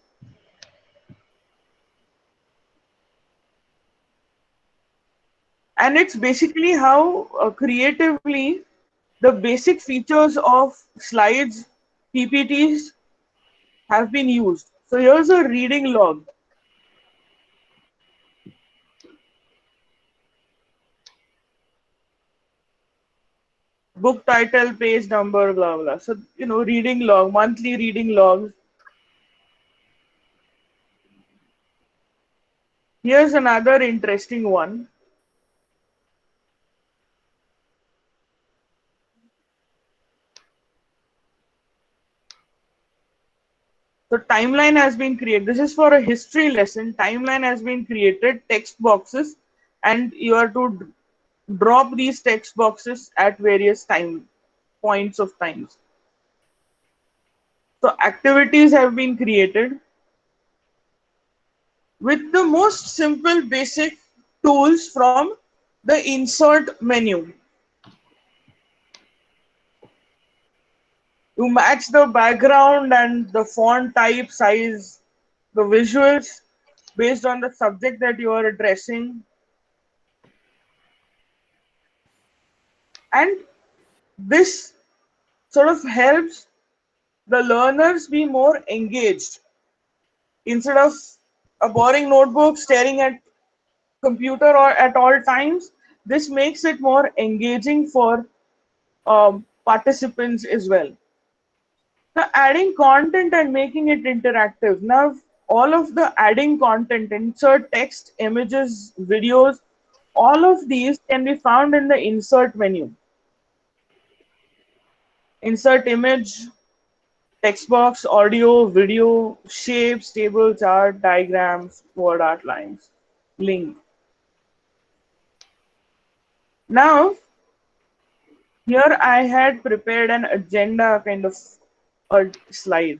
And it's basically how creatively the basic features of slides, PPTs have been used. So here's a reading log. Book title, page number, blah, blah. So, reading log, monthly reading logs. Here's another interesting one. So timeline has been created. This is for a history lesson. Timeline has been created, text boxes, and you are to drop these text boxes at various points of times. So activities have been created with the most simple basic tools from the insert menu. You match the background and the font type, size, the visuals based on the subject that you are addressing. And this sort of helps the learners be more engaged. Instead of a boring notebook staring at computer or at all times, this makes it more engaging for participants as well. Now, adding content and making it interactive. Now, all of the adding content, insert text, images, videos, all of these can be found in the insert menu. Insert image, text box, audio, video, shapes, tables, art, diagrams, word outlines, link. Now, here I had prepared an agenda kind of a slide.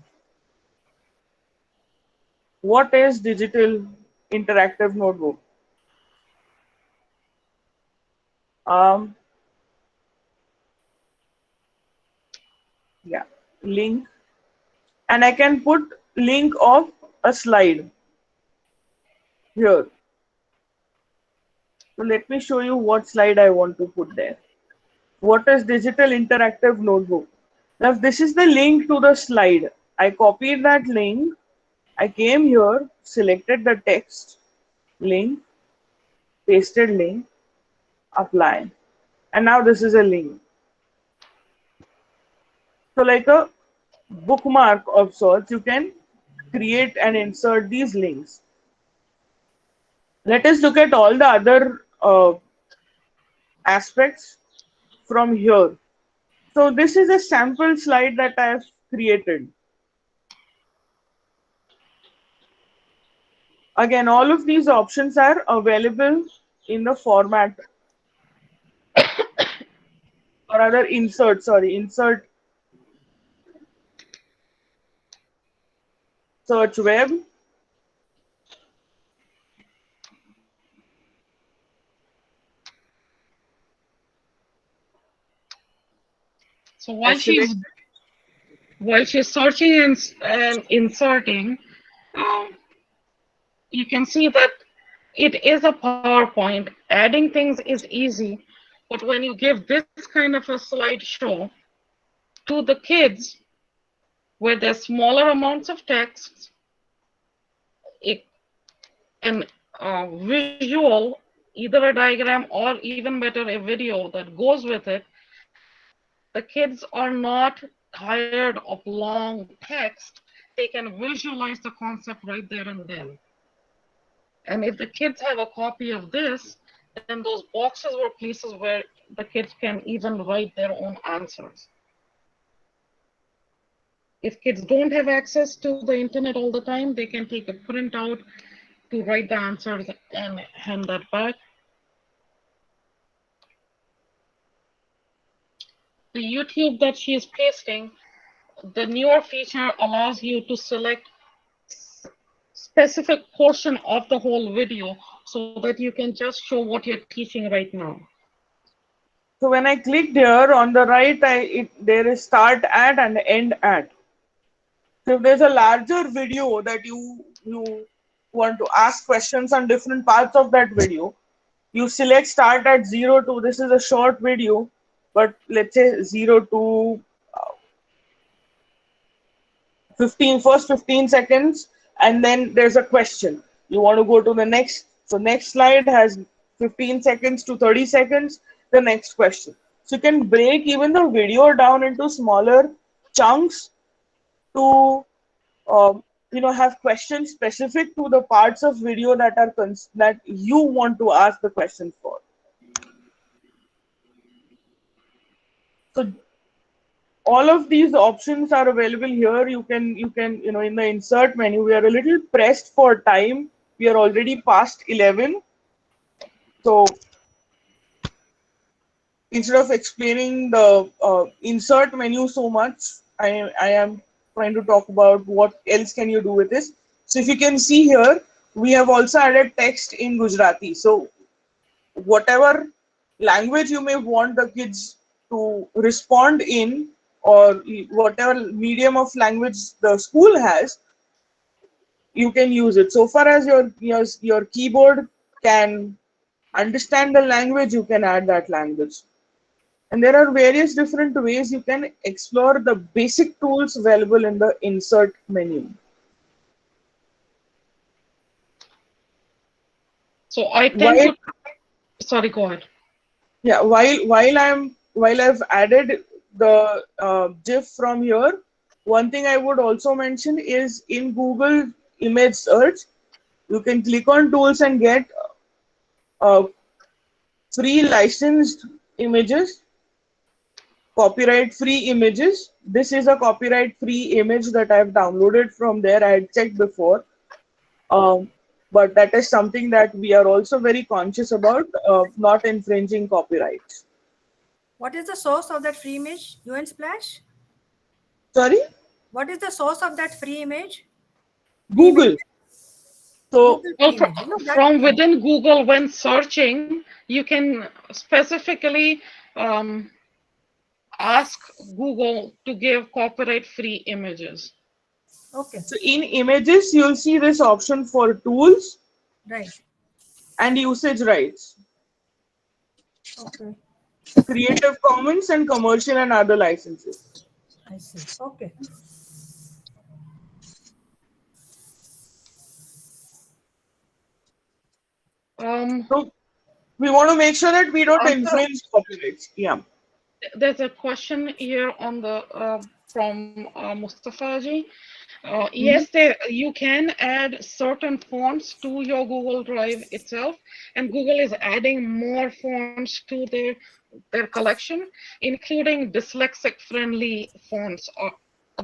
What is digital interactive notebook? Yeah, link, and I can put link of a slide here. So let me show you what slide I want to put there. What is digital interactive notebook? Now this is the link to the slide. I copied that link. I came here, selected the text, link, pasted link, apply. And now this is a link. So like a bookmark of sorts, you can create and insert these links. Let us look at all the other aspects from here. So this is a sample slide that I have created. Again, all of these options are available in the format or rather insert search web. So while she's searching and inserting, you can see that it is a PowerPoint. Adding things is easy, but when you give this kind of a slideshow to the kids where there's smaller amounts of text, an visual, either a diagram or even better a video that goes with it, the kids are not tired of long text. They can visualize the concept right there and then. And if the kids have a copy of this, then those boxes were places where the kids can even write their own answers. If kids don't have access to the internet all the time, they can take a printout to write the answers and hand that back. The YouTube that she is pasting, the newer feature allows you to select specific portion of the whole video so that you can just show what you're teaching right now. So when I clicked here on the right, there is start at and end at. So if there's a larger video that you want to ask questions on different parts of that video, you select start at 0 to, this is a short video, but let's say 0 to 15 seconds, and then there's a question. You want to go to the next, so next slide has 15 seconds to 30 seconds, the next question. So you can break even the video down into smaller chunks to have questions specific to the parts of video that are that you want to ask the question for. So all of these options are available here. You can in the insert menu. We are a little pressed for time. We are already past 11. So instead of explaining the insert menu so much, I am trying to talk about what else can you do with this. So if you can see here, we have also added text in Gujarati. So whatever language you may want the kids to respond in, or whatever medium of language the school has, you can use it. So far as your keyboard can understand the language, you can add that language. And there are various different ways you can explore the basic tools available in the insert menu. So I tend to, sorry, go ahead. Yeah, while I've added the GIF from here, one thing I would also mention is in Google image search, you can click on tools and get free licensed images, copyright free images. This is a copyright free image that I've downloaded from there. I had checked before. But that is something that we are also very conscious about, not infringing copyrights. What is the source of that free image? UN Splash? Sorry? What is the source of that free image? Google. So from within Google, when searching, you can specifically ask Google to give copyright-free images. Okay. So in images, you'll see this option for tools Right. and usage rights, Okay. Creative Commons and commercial and other licenses. I see. Okay. So we want to make sure that we don't infringe copyrights. Yeah. There's a question here on the from Mustafaji. Yes, you can add certain fonts to your Google Drive itself, and Google is adding more fonts to their collection, including dyslexic-friendly fonts.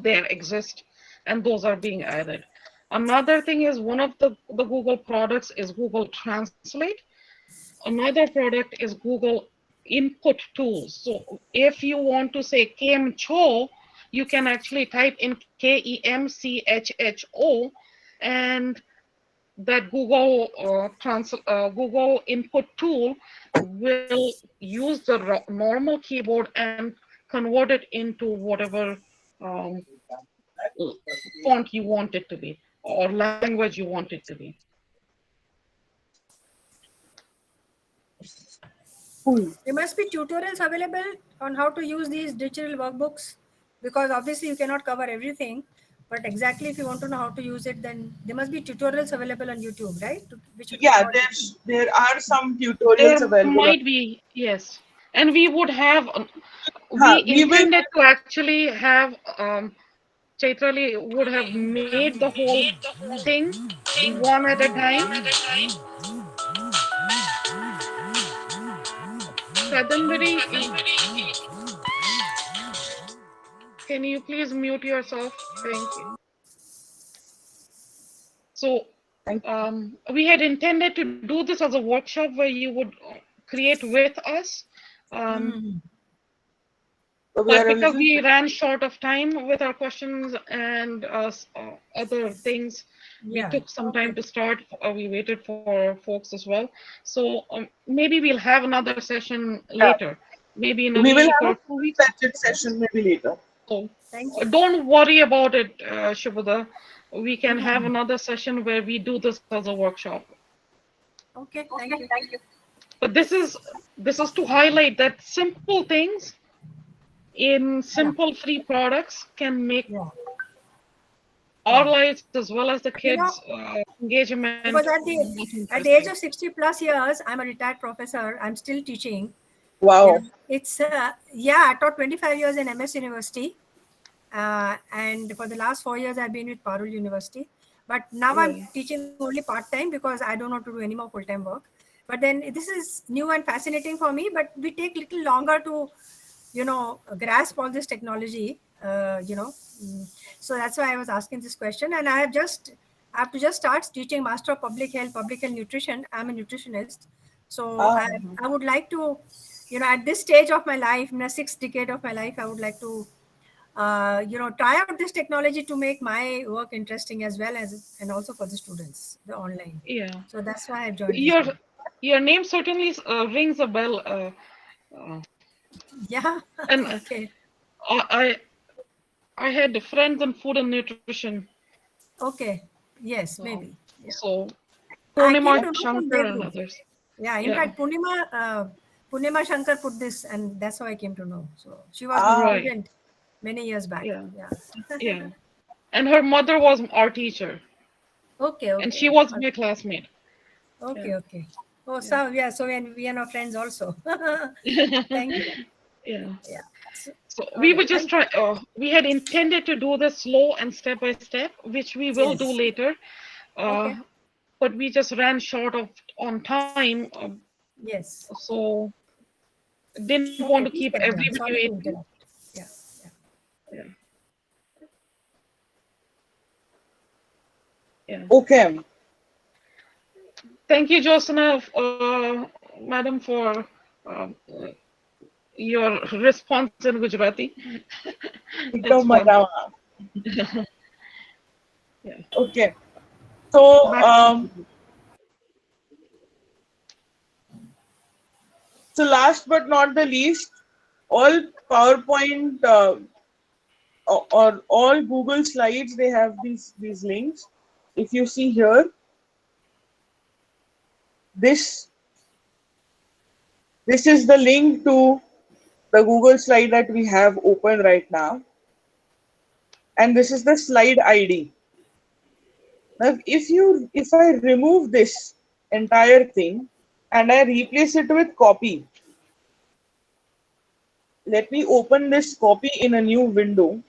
There exist, and those are being added. Another thing is one of the Google products is Google Translate. Another product is Google Input Tools. So if you want to say Kemcho, you can actually type in KEMCHHO, and that Google Input Tool will use the normal keyboard and convert it into whatever font you want it to be or language you want it to be. There must be tutorials available on how to use these digital workbooks, because obviously you cannot cover everything. But exactly, if you want to know how to use it, then there must be tutorials available on YouTube, right? Which you Yeah, can there are some tutorials There available. might be, yes. And we would have, we intended to actually have, Chaitrali would have made the whole thing one at a time. Kadambari, can you please mute yourself? Thank you. So we had intended to do this as a workshop where you would create with us. But because we ran short of time with our questions and other things, we took some time to start. We waited for folks as well. So maybe we'll have another session later. Maybe in a week or 2 weeks. Session maybe later. So don't worry about it, Shubhada. We can have another session where we do this as a workshop. Okay, thank you. But this is to highlight that simple things in simple free products can make our lives as well as the kids' engagement. Because at the age of 60 plus years, I'm a retired professor. I'm still teaching. Wow. You know, it's I taught 25 years in MS University, and for the last 4 years I've been with Parul University. But now I'm teaching only part time because I don't want to do any more full time work. But then this is new and fascinating for me. But we take little longer to, grasp all this technology. So that's why I was asking this question. And I have to just start teaching Master of Public Health, Public Health Nutrition. I'm a nutritionist. So I would like to, at this stage of my life, in the 6th decade of my life, I would like to, try out this technology to make my work interesting as well as, and also for the students, the online. Yeah. So that's why I joined. Your name certainly rings a bell. Yeah. And okay. I had friends in food and nutrition. Okay. Yes, maybe. Yeah. So Purnima Shankar and others. Yeah, in fact, Purnima Shankar put this, and that's how I came to know. So she was my student many years back. Yeah. And her mother was our teacher. Okay. And she was my classmate. Okay. Oh, so we are now friends also. Thank you. Yeah. So we were just trying. We had intended to do this slow and step by step, which we will do later. But we just ran short on time. Yes. So didn't want to keep everybody waiting. Yeah. Okay. Thank you, Josana, madam, for your response in Gujarati. Yeah. Okay. So, so last but not the least, all PowerPoint or all Google Slides, they have these links. If you see here, this is the link to the Google slide that we have open right now, and this is the slide ID. Now, if I remove this entire thing and I replace it with copy, let me open this copy in a new window.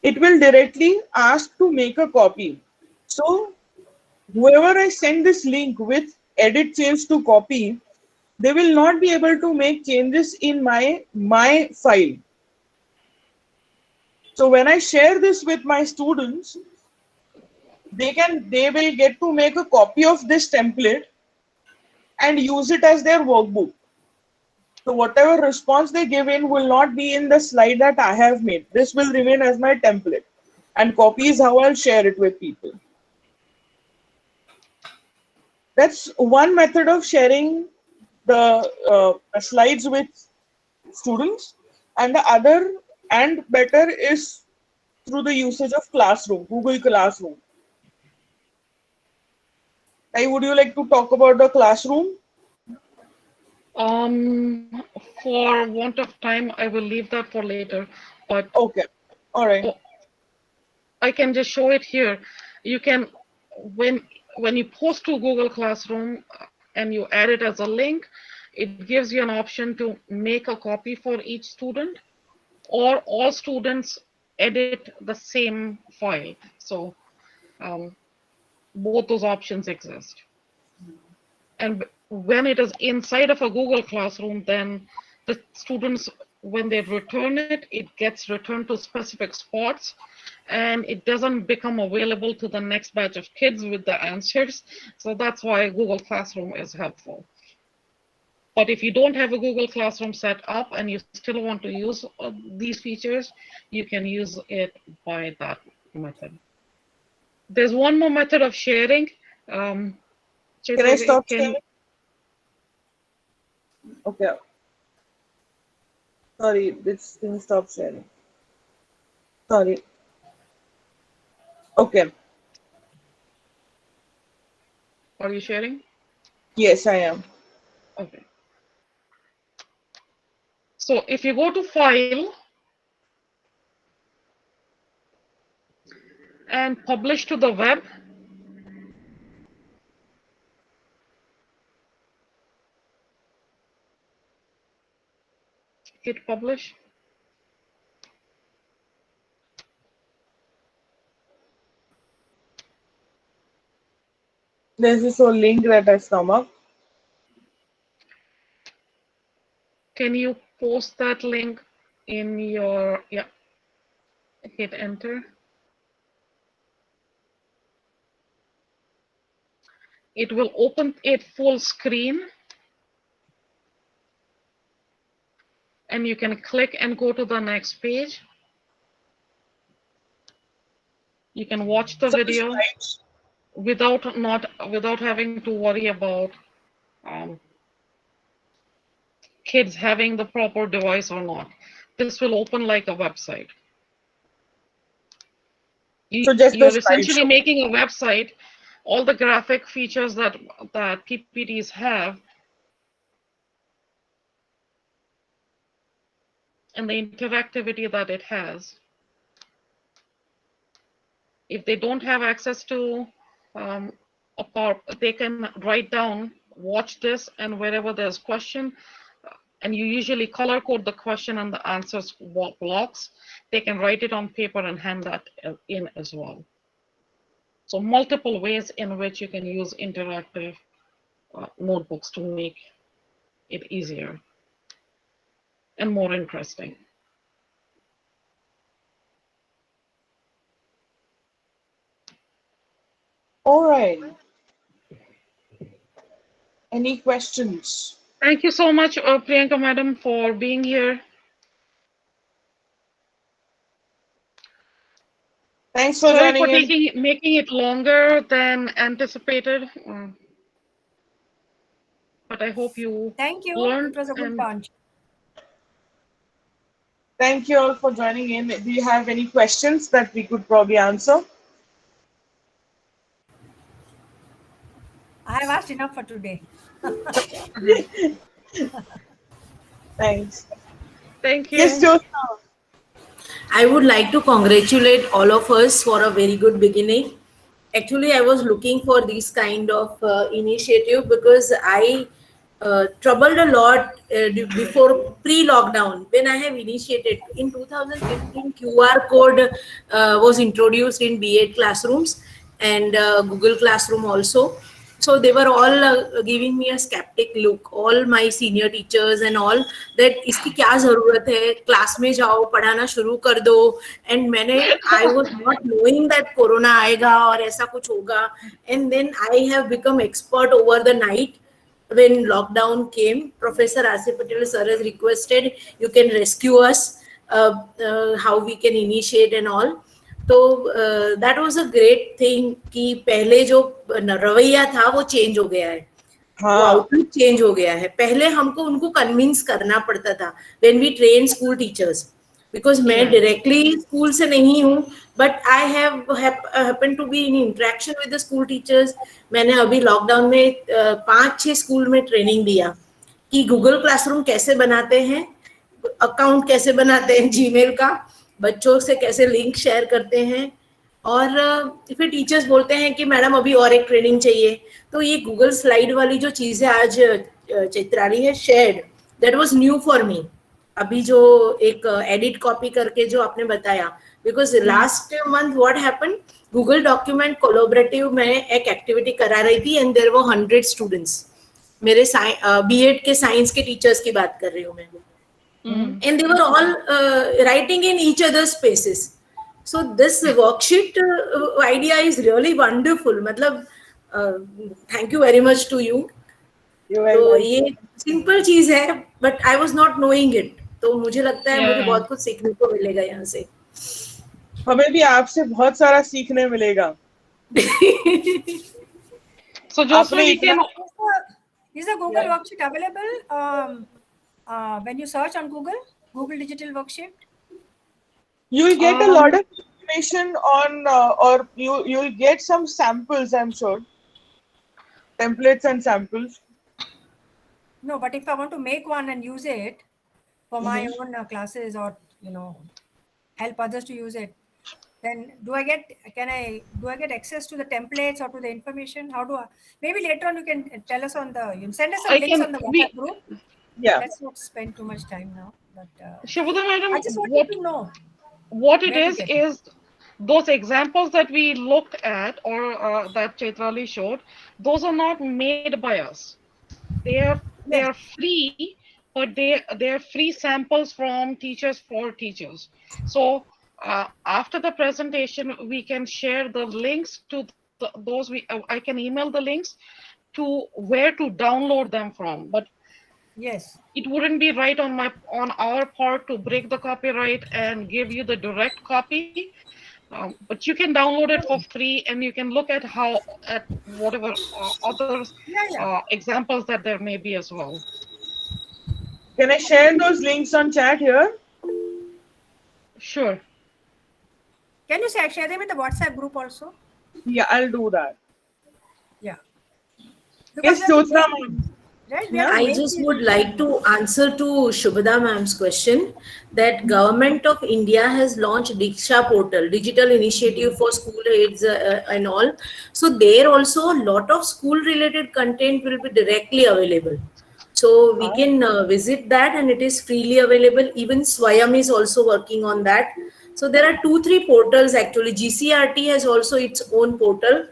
It will directly ask to make a copy. So whoever I send this link with edit change to copy, they will not be able to make changes in my file. So when I share this with my students, they will get to make a copy of this template and use it as their workbook. So whatever response they give in will not be in the slide that I have made. This will remain as my template, and copy is how I'll share it with people. That's one method of sharing the slides with students, and the other and better is through the usage of Classroom, Google Classroom. Would you like to talk about the Classroom? For want of time, I will leave that for later. But okay, all right. I can just show it here. You can, when you post to Google Classroom and you add it as a link, it gives you an option to make a copy for each student, or all students edit the same file. So both those options exist. And when it is inside of a Google Classroom, then the students, when they return it, it gets returned to specific spots, and it doesn't become available to the next batch of kids with the answers. So that's why Google Classroom is helpful. But if you don't have a Google Classroom set up and you still want to use these features, you can use it by that method. There's one more method of sharing. Can I stop sharing? Okay. Sorry, this thing stopped sharing. Sorry. Okay. Are you sharing? Yes, I am. Okay. So if you go to File and Publish to the Web, hit Publish. There's this whole link that has come up. Can you post that link in your, yeah, hit enter. It will open it full screen, and you can click and go to the next page. You can watch the video without having to worry about kids having the proper device or not. This will open like a website. You're essentially making a website. All the graphic features that PPTs have, and the interactivity that it has. If they don't have access to a power, they can write down, watch this, and wherever there's question, and you usually color code the question and the answers blocks, they can write it on paper and hand that in as well. So multiple ways in which you can use interactive notebooks to make it easier and more interesting. All right. Any questions? Thank you so much, Priyanka madam, for being here. Thanks for Sorry joining for in. making it longer than anticipated. But I hope you Thank you. learned It was a good and launch. Thank you all for joining in. Do you have any questions that we could probably answer? I have asked enough for today. Thanks. Thank Yes, you. Jyotsna. I would like to congratulate all of us for a very good beginning. Actually, I was looking for this kind of initiative because I troubled a lot before pre-lockdown when I have initiated in 2015. QR code was introduced in B.Ed classrooms and Google Classroom also. So they were all giving me a skeptic look, all my senior teachers and all, that इसकी क्या जरूरत है, class में जाओ, पढ़ाना शुरू कर दो. And I was not knowing that corona आएगा और ऐसा कुछ होगा. And then I have become expert over the night. When lockdown came, Professor Asif Patel sir has requested, you can rescue us, how we can initiate and all. तो that was a great thing कि पहले जो रवैया था वो change हो गया है. वो आउटलुक चेंज हो गया है. पहले हमको उनको कन्विंस करना पड़ता था when we train school teachers, because मैं डायरेक्टली स्कूल से नहीं हूँ, but I have happen to be in interaction with the school teachers. मैंने अभी लॉकडाउन में 5-6 स्कूल में ट्रेनिंग दिया कि गूगल क्लासरूम कैसे बनाते हैं, अकाउंट कैसे बनाते हैं जीमेल का, बच्चों से कैसे लिंक शेयर करते हैं. और फिर टीचर्स बोलते हैं कि मैडम अभी और एक ट्रेनिंग चाहिए. तो ये गूगल स्लाइड वाली जो चीज़ है आज चित्राली है shared, that was new for me. अभी जो एक एडिट कॉपी करके जो आपने बताया, because last month what happen, Google document collaborative में एक एक्टिविटी करा रही थी एंड देयर वर 100 स्टूडेंट्स. मेरे B.Ed के साइंस के टीचर्स की बात कर रही हूँ मैं. And they were all writing in each other's spaces. So this worksheet idea is really wonderful. मतलब thank you very much to you. तो ये सिंपल चीज है, but I was not knowing it. तो मुझे लगता है मुझे बहुत कुछ सीखने को मिलेगा यहाँ से. हमें भी आपसे बहुत सारा सीखने मिलेगा. So Jyotsna, is the Google worksheet available when you search on Google Digital Worksheet? You will get a lot of information on, or you'll get some samples, I'm sure. Templates and samples. No, but if I want to make one and use it for my own classes, or help others to use it, then do I get access to the templates or to the information? How do I? Maybe later on you can tell us on the, send us some links on the WhatsApp group. Yeah. Let's not spend too much time now. But Shubhada madam, I just wanted to know what it is those examples that we looked at, or that Chaitrali showed, those are not made by us. They are free, but they are free samples from teachers for teachers. So after the presentation, we can share the links to those. I can email the links to where to download them from. But yes, it wouldn't be right on our part to break the copyright and give you the direct copy. But you can download it for free, and you can look at whatever other examples that there may be as well. Can I share those links on chat here? Sure. Can you share them in the WhatsApp group also? Yeah, I'll do that. Yeah. Yes, Jyotsna. I just would like to answer to Shubhada ma'am's question that Government of India has launched Diksha portal, digital initiative for school aids and all. So there also a lot of school related content will be directly available. So we can visit that, and it is freely available. Even Swayam is also working on that. So there are 2-3 portals actually. GCRT has also its own portal.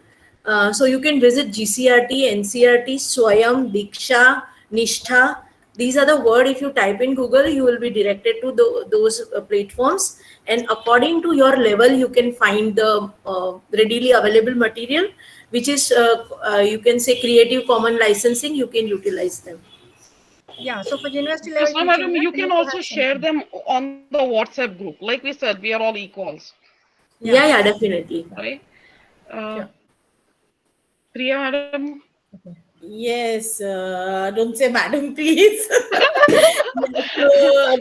So you can visit GCRT, NCRT, Swayam, Diksha, Nishtha. These are the words. If you type in Google, you will be directed to those platforms. And according to your level, you can find the readily available material, which is, you can say, Creative Commons licensing. You can utilize them. Yeah, so for university level, so madam, you can also share them on the WhatsApp group. Like we said, we are all equals. Yeah, definitely. Right? Sure. Priya, madam? Yes, don't say madam, please. Yeah, so,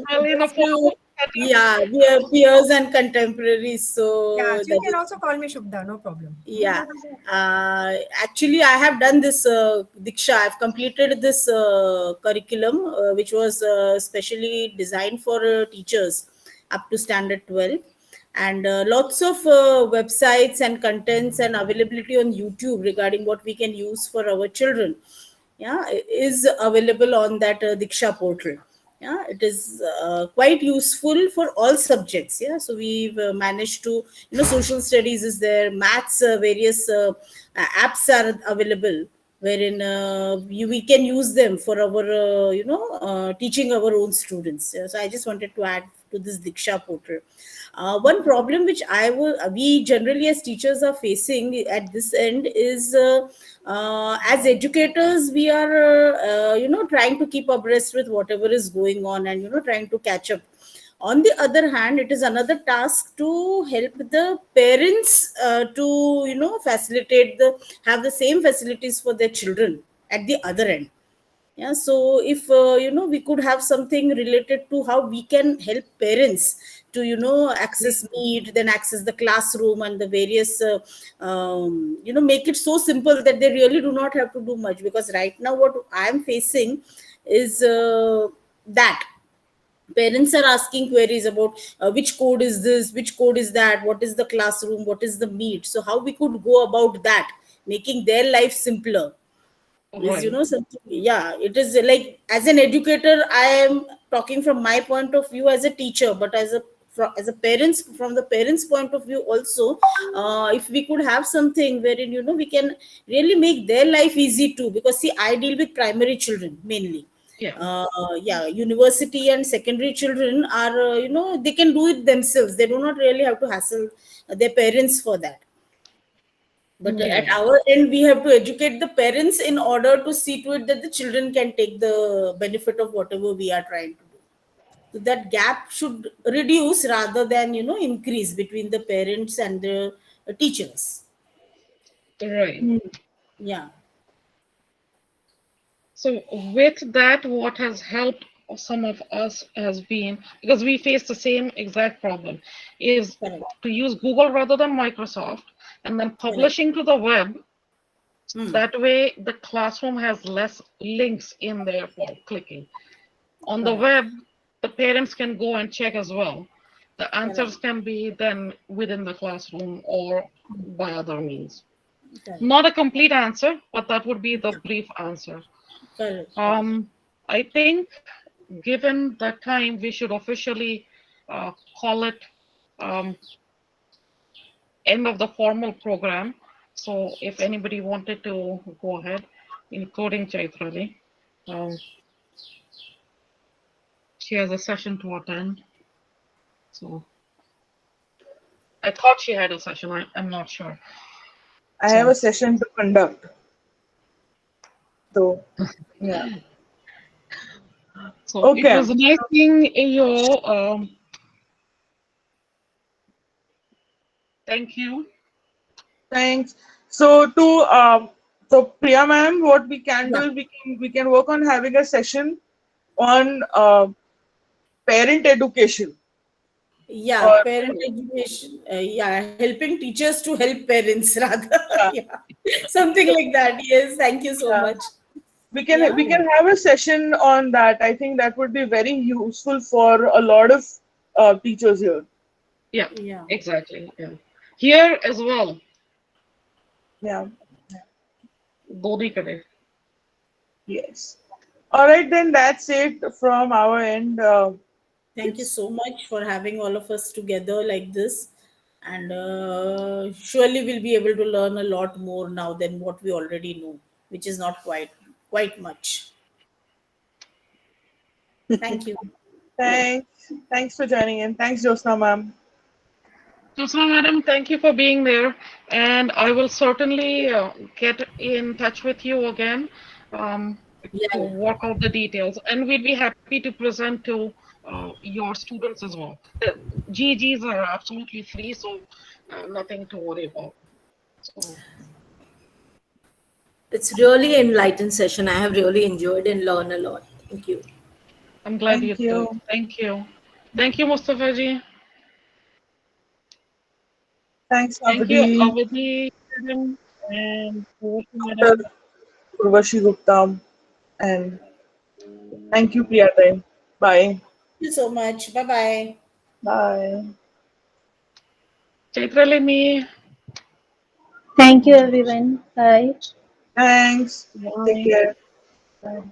Well, in a just to, formal setting. yeah, we are peers and contemporaries, Yeah, so so you that can is, also call me Shubda, no problem. yeah. Actually, I have done this Diksha. I've completed this curriculum, which was specially designed for teachers up to standard 12. And lots of websites and contents and availability on YouTube regarding what we can use for our children, yeah, is available on that Diksha portal. Yeah, it is quite useful for all subjects. Yeah, so we've managed to, social studies is there, maths, various apps are available, wherein we can use them for our teaching our own students. Yeah, so I just wanted to add to this Diksha portal. One problem which we generally as teachers are facing at this end is, as educators, we are trying to keep abreast with whatever is going on, and trying to catch up. On the other hand, it is another task to help the parents to facilitate the have the same facilities for their children at the other end. Yeah, so if we could have something related to how we can help parents to access Meet, then access the classroom and the various make it so simple that they really do not have to do much. Because right now what I am facing is that parents are asking queries about which code is this, which code is that, what is the classroom, what is the Meet. So how we could go about that, making their life simpler, is Right. something. Yeah, it is like, as an educator, I am talking from my point of view as a teacher, but as a parents, from the parents point of view also, if we could have something wherein we can really make their life easy too. Because see, I deal with primary children mainly. Yeah. Yeah, university and secondary children are they can do it themselves. They do not really have to hassle their parents for that. But Yeah. at our end, we have to educate the parents in order to see to it that the children can take the benefit of whatever we are trying to do. So that gap should reduce rather than increase between the parents and the teachers. Right. Yeah. So with that, what has helped some of us has been, because we face the same exact problem, is to use Google rather than Microsoft, and then publishing to the web. That way, the classroom has less links in there for clicking. On the web, the parents can go and check as well. The answers can be then within the classroom or by other means. Not a complete answer, but that would be the brief answer. I think, given that time, we should officially call it end of the formal program. So if anybody wanted to go ahead, including Chaitrali, she has a session to attend. So I thought she had a session. I'm not sure. I have a session to conduct. So, yeah. So it was nice seeing you. Thank you. Thanks. So so Priya ma'am, what we can do is we can work on having a session on parent education. Yeah, parent education. Yeah, helping teachers to help parents rather. Yeah. Something like that. Yes, thank you so much. We can have a session on that. I think that would be very useful for a lot of teachers here. Yeah, exactly. Yeah, here as well. Yeah. Dodi kare. Yes. All right, then that's it from our end. Thank you so much for having all of us together like this. And surely we'll be able to learn a lot more now than what we already know, which is not quite much. Thank you. Thanks for joining in. Thanks, Josna ma'am. Josna madam, thank you for being there. And I will certainly get in touch with you again to work out the details. And we'd be happy to present to your students as well. GEGs are absolutely free, so nothing to worry about. So it's really enlightened session. I have really enjoyed and learned a lot. Thank you. I'm glad Thank you you. did. Thank you. Thank you, Mustafa ji. Thanks, Thank you, Avadi, Avadi madam and Urvashi Dr. madam. Urvashi Gupta, and thank you, Priyatai. Bye. Thank you so much. Bye-bye. Bye. Chaitralini. Thank you, everyone. Bye. Thanks. Take Bye. care. Bye.